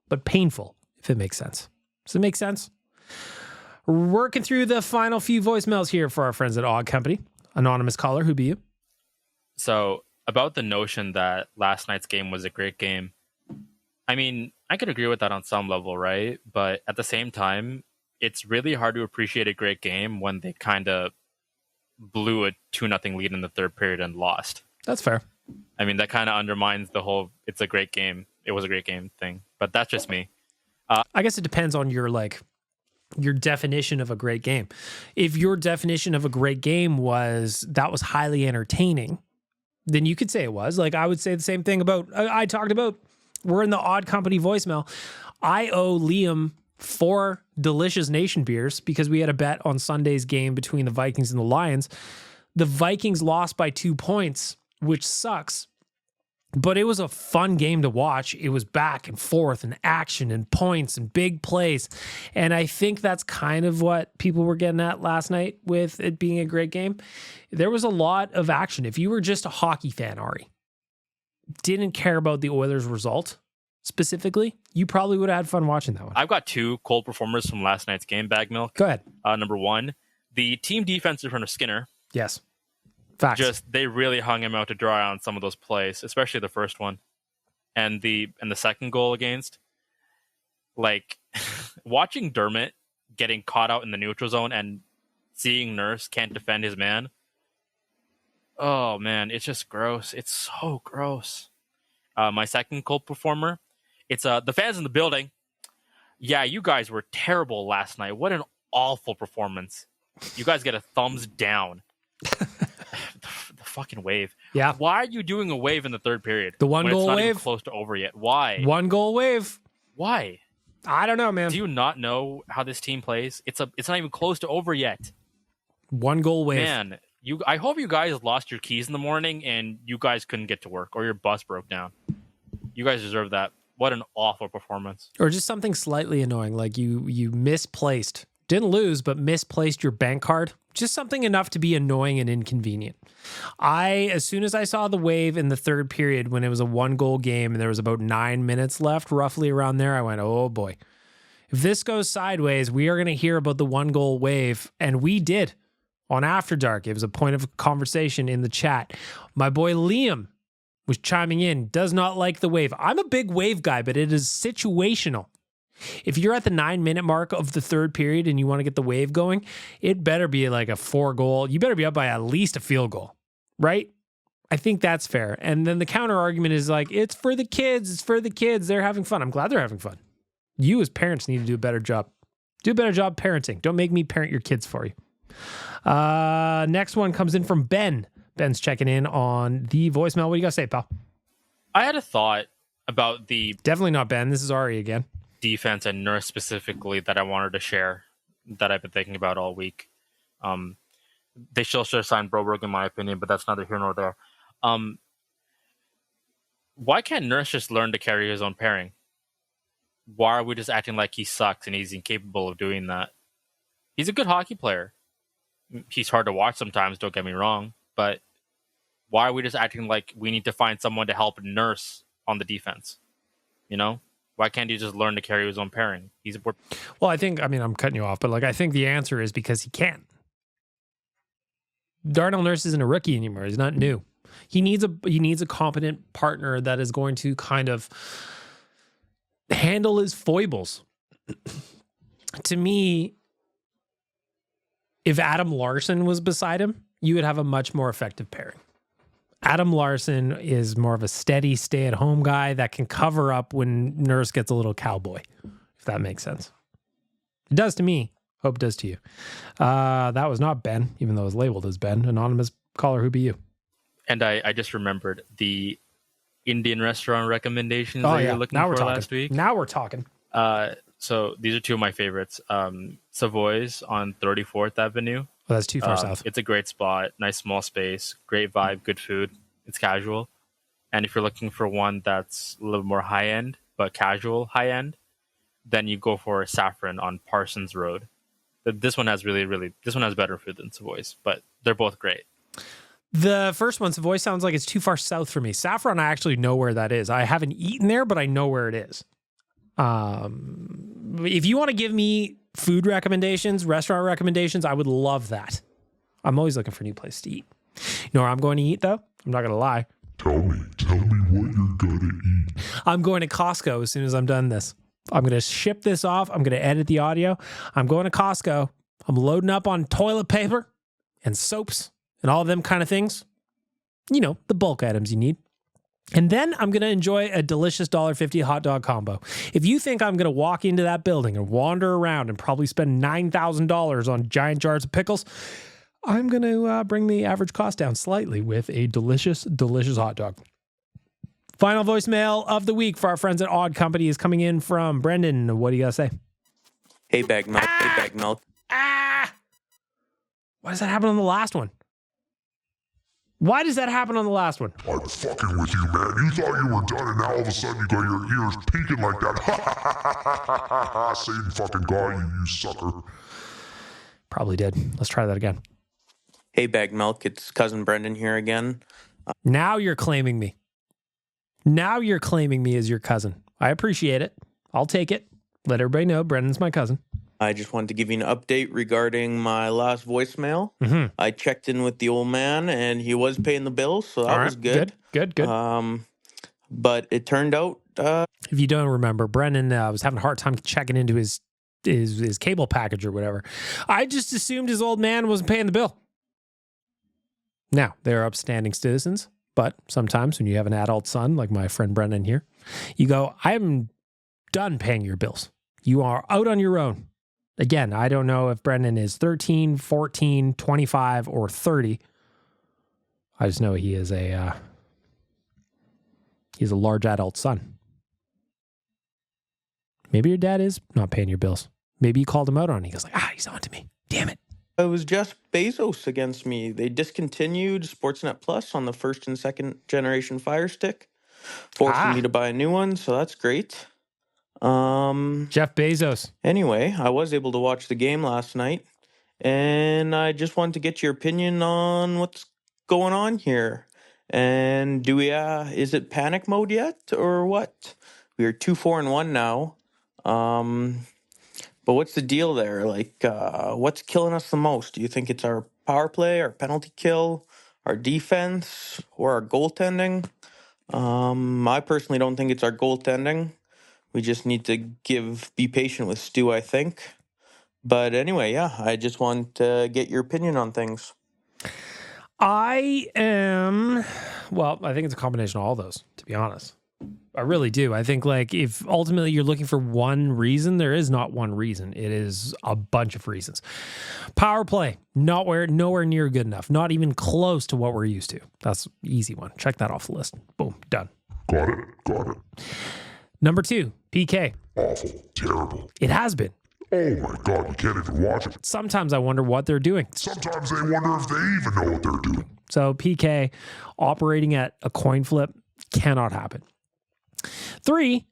Speaker 1: but painful, if it makes sense. Does it make sense? Working through the final few voicemails here for our friends at Odd Company. Anonymous caller, who be you?
Speaker 19: So, about the notion that last night's game was a great game. I mean, I could agree with that on some level, right? But at the same time, it's really hard to appreciate a great game when they kind of blew a 2-0 lead in the third period and lost.
Speaker 1: That's fair.
Speaker 19: I mean, that kind of undermines the whole "it's a great game, it was a great game" thing. But that's just me.
Speaker 1: I guess it depends on your definition of a great game. If your definition of a great game was that was highly entertaining, then you could say it was. Like, I would say the same thing about, I talked about, we're in the Odd Company voicemail. I owe Liam 4 delicious Nation beers because we had a bet on Sunday's game between the Vikings and the Lions. The Vikings lost by 2 points, which sucks. But it was a fun game to watch. It was back and forth and action and points and big plays. And I think that's kind of what people were getting at last night with it being a great game. There was a lot of action. If you were just a hockey fan, Ari, didn't care about the Oilers' result specifically, you probably would have had fun watching that one.
Speaker 19: I've got 2 cold performers from last night's game, Bag Milk.
Speaker 1: Go ahead.
Speaker 19: Number 1, the team defense in front of Skinner.
Speaker 1: Yes. Facts.
Speaker 19: They really hung him out to dry on some of those plays, especially the first one. And the second goal against, watching Dermott getting caught out in the neutral zone and seeing Nurse can't defend his man. Oh man, it's just gross. It's so gross. My second cold performer, it's the fans in the building. Yeah, you guys were terrible last night. What an awful performance. You guys get a thumbs down. The fucking wave.
Speaker 1: Yeah.
Speaker 19: Why are you doing a wave in the third period?
Speaker 1: The one
Speaker 19: when
Speaker 1: goal
Speaker 19: it's not
Speaker 1: wave?
Speaker 19: even close to over yet. Why?
Speaker 1: 1 goal wave.
Speaker 19: Why?
Speaker 1: I don't know, man.
Speaker 19: Do you not know how this team plays? It's not even close to over yet.
Speaker 1: 1 goal wave.
Speaker 19: Man, I hope you guys lost your keys in the morning and you guys couldn't get to work or your bus broke down. You guys deserve that. What an awful performance.
Speaker 1: Or just something slightly annoying, like you misplaced. Didn't lose, but misplaced your bank card. Just something enough to be annoying and inconvenient. As soon as I saw the wave in the third period when it was a 1 goal game and there was about 9 minutes left, roughly around there, I went, oh boy. If this goes sideways, we are going to hear about the 1 goal wave. And we did on After Dark. It was a point of conversation in the chat. My boy Liam was chiming in, does not like the wave. I'm a big wave guy, but it is situational. If you're at the 9-minute mark of the third period and you want to get the wave going, it better be like a 4 goal. You better be up by at least a field goal, right? I think that's fair. And then the counter argument is like, it's for the kids. It's for the kids. They're having fun. I'm glad they're having fun. You as parents need to do a better job. Do a better job parenting. Don't make me parent your kids for you. Next one comes in from Ben. Ben's checking in on the voicemail. What do you got to say, pal?
Speaker 19: I had a thought about the...
Speaker 1: Definitely not Ben. This is Ari again.
Speaker 19: Defense and Nurse specifically that I wanted to share that I've been thinking about all week. They still should have signed Broberg in my opinion, but that's neither here nor there. Why can't Nurse just learn to carry his own pairing? Why are we just acting like he sucks and he's incapable of doing that? He's a good hockey player. He's hard to watch sometimes, don't get me wrong, but why are we just acting like we need to find someone to help Nurse on the defense? You know? Why can't he just learn to carry his own pairing?
Speaker 1: Well, I'm cutting you off, but I think the answer is because he can't. Darnell Nurse isn't a rookie anymore. He's not new. He needs a competent partner that is going to kind of handle his foibles. To me, if Adam Larson was beside him, you would have a much more effective pairing. Adam Larson is more of a steady stay-at-home guy that can cover up when Nurse gets a little cowboy, if that makes sense. It does to me. Hope it does to you. That was not Ben, even though it was labeled as Ben. Anonymous caller, who be you?
Speaker 19: And I just remembered the Indian restaurant recommendations that you were looking for last week.
Speaker 1: Now we're talking.
Speaker 19: So these are two of my favorites. Savoy's on 34th Avenue.
Speaker 1: Oh, that's too far south.
Speaker 19: It's a great spot, nice small space, great vibe, good food. It's casual. And if you're looking for one that's a little more high end, but casual high end, then you go for Saffron on Parsons Road. This one has this one has better food than Savoy's, but they're both great.
Speaker 1: The first one, Savoy, sounds like it's too far south for me. Saffron, I actually know where that is. I haven't eaten there, but I know where it is. If you want to give me food recommendations, restaurant recommendations, I would love that. I'm always looking for new places to eat. You know where I'm going to eat, though? I'm not going to lie.
Speaker 4: Tell me what you're going to eat.
Speaker 1: I'm going to Costco as soon as I'm done this. I'm going to ship this off. I'm going to edit the audio. I'm going to Costco. I'm loading up on toilet paper and soaps and all them kind of things. You know, the bulk items you need. And then I'm going to enjoy a delicious $1.50 hot dog combo. If you think I'm going to walk into that building and wander around and probably spend $9,000 on giant jars of pickles, I'm going to bring the average cost down slightly with a delicious, delicious hot dog. Final voicemail of the week for our friends at Odd Company is coming in from Brendan. What do you got to say?
Speaker 20: Hey, Bag Milk. Hey, Bag Milk.
Speaker 1: Why does that happen on the last one? Why does that happen on the last one?
Speaker 4: I'm fucking with you, man. You thought you were done, and now all of a sudden you got your ears peeking like that. Same fucking guy, you sucker.
Speaker 1: Probably did. Let's try that again.
Speaker 20: Hey, Bag Milk. It's cousin Brendan here again.
Speaker 1: Now you're claiming me. Now you're claiming me as your cousin. I appreciate it. I'll take it. Let everybody know Brendan's my cousin.
Speaker 20: I just wanted to give you an update regarding my last voicemail.
Speaker 1: Mm-hmm.
Speaker 20: I checked in with the old man, and he was paying the bills, so that was good.
Speaker 1: Good.
Speaker 20: But it turned out...
Speaker 1: if you don't remember, Brendan was having a hard time checking into his his cable package or whatever. I just assumed his old man wasn't paying the bill. Now, they're upstanding citizens, but sometimes when you have an adult son, like my friend Brendan here, you go, I'm done paying your bills. You are out on your own. Again, I don't know if Brendan is 13, 14, 25, or 30. I just know he's a large adult son. Maybe your dad is not paying your bills. Maybe you called him out on it. He goes like, he's on to me. Damn it.
Speaker 20: It was Jeff Bezos against me. They discontinued Sportsnet Plus on the first and second generation Fire Stick, forcing me to buy a new one, so that's great.
Speaker 1: Jeff Bezos.
Speaker 20: Anyway, I was able to watch the game last night, and I just wanted to get your opinion on what's going on here. And is it panic mode yet, or what? We are 2-4-1 now. But what's the deal there? Like, what's killing us the most? Do you think it's our power play, our penalty kill, our defense, or our goaltending? I personally don't think it's our goaltending. We just need to be patient with Stu, I think. But anyway, yeah, I just want to get your opinion on things.
Speaker 1: I think it's a combination of all those, to be honest. I really do. I think like if ultimately you're looking for one reason, there is not one reason. It is a bunch of reasons. Power play, nowhere near good enough. Not even close to what we're used to. That's an easy one. Check that off the list. Boom, done.
Speaker 4: Got it.
Speaker 1: Number 2, PK.
Speaker 4: Awful. Terrible.
Speaker 1: It has been.
Speaker 4: Oh my God, you can't even watch it.
Speaker 1: Sometimes I wonder what they're doing.
Speaker 4: Sometimes they wonder if they even know what they're doing.
Speaker 1: So PK operating at a coin flip cannot happen. 3,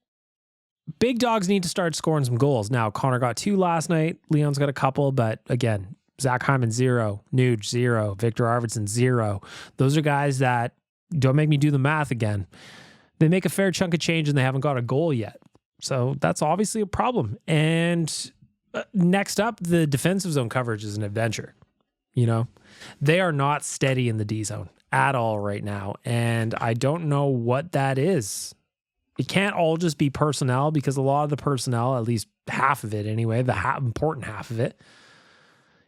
Speaker 1: big dogs need to start scoring some goals. Now, Connor got 2 last night. Leon's got a couple, but again, Zach Hyman 0, Nuge 0, Victor Arvidsson 0. Those are guys that, don't make me do the math again, they make a fair chunk of change and they haven't got a goal yet. So that's obviously a problem. And next up, the defensive zone coverage is an adventure. You know, they are not steady in the D zone at all right now. And I don't know what that is. It can't all just be personnel, because a lot of the personnel, at least half of it anyway, the important half of it,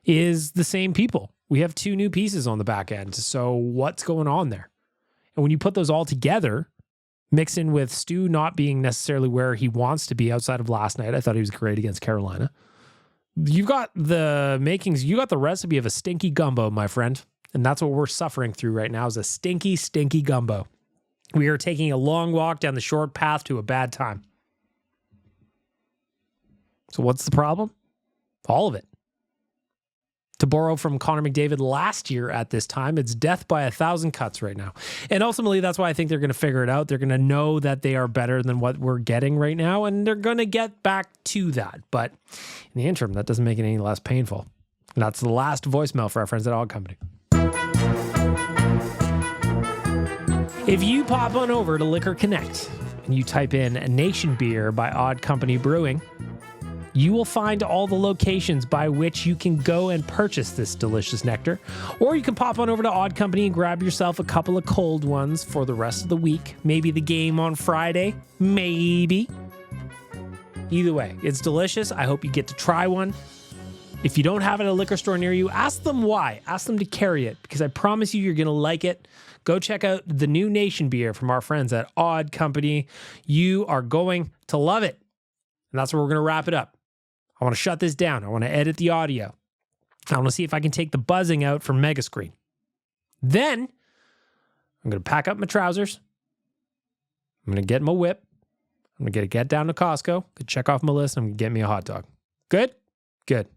Speaker 1: is the same people. We have 2 new pieces on the back end. So what's going on there? And when you put those all together, mix in with Stu not being necessarily where he wants to be outside of last night. I thought he was great against Carolina. You've got the makings, you got the recipe of a stinky gumbo, my friend. And that's what we're suffering through right now, is a stinky, stinky gumbo. We are taking a long walk down the short path to a bad time. So what's the problem? All of it. To borrow from Connor McDavid last year at this time, it's death by 1,000 cuts right now. And ultimately, that's why I think they're going to figure it out. They're going to know that they are better than what we're getting right now, and they're going to get back to that. But in the interim, that doesn't make it any less painful. And that's the last voicemail for our friends at Odd Company. If you pop on over to Liquor Connect and you type in Nation Beer by Odd Company Brewing, you will find all the locations by which you can go and purchase this delicious nectar. Or you can pop on over to Odd Company and grab yourself a couple of cold ones for the rest of the week. Maybe the game on Friday. Maybe. Either way, it's delicious. I hope you get to try one. If you don't have it at a liquor store near you, ask them why. Ask them to carry it, because I promise you're going to like it. Go check out the new Nation Beer from our friends at Odd Company. You are going to love it. And that's where we're going to wrap it up. I want to shut this down. I want to edit the audio. I want to see if I can take the buzzing out from Megascreen. Then I'm going to pack up my trousers. I'm going to get my whip. I'm going to get down to Costco. Check off my list. I'm going to get me a hot dog. Good? Good.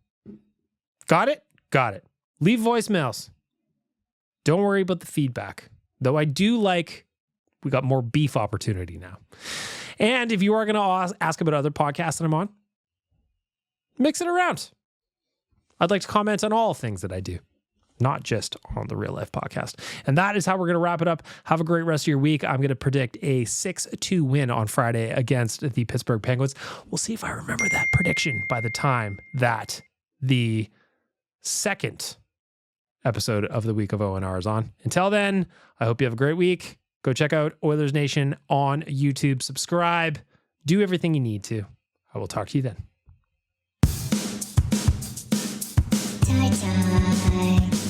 Speaker 1: Got it? Got it. Leave voicemails. Don't worry about the feedback. Though I do like, we got more beef opportunity now. And if you are going to ask about other podcasts that I'm on, mix it around. I'd like to comment on all things that I do, not just on the Real Life Podcast. And that is how we're going to wrap it up. Have a great rest of your week. I'm going to predict a 6-2 win on Friday against the Pittsburgh Penguins. We'll see if I remember that prediction by the time that the second episode of the Week of ONR is on. Until then, I hope you have a great week. Go check out Oilers Nation on YouTube. Subscribe. Do everything you need to. I will talk to you then.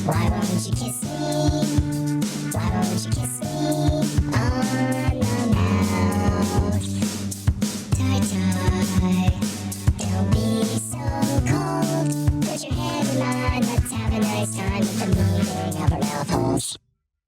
Speaker 9: Why won't you kiss me? Why won't you kiss me?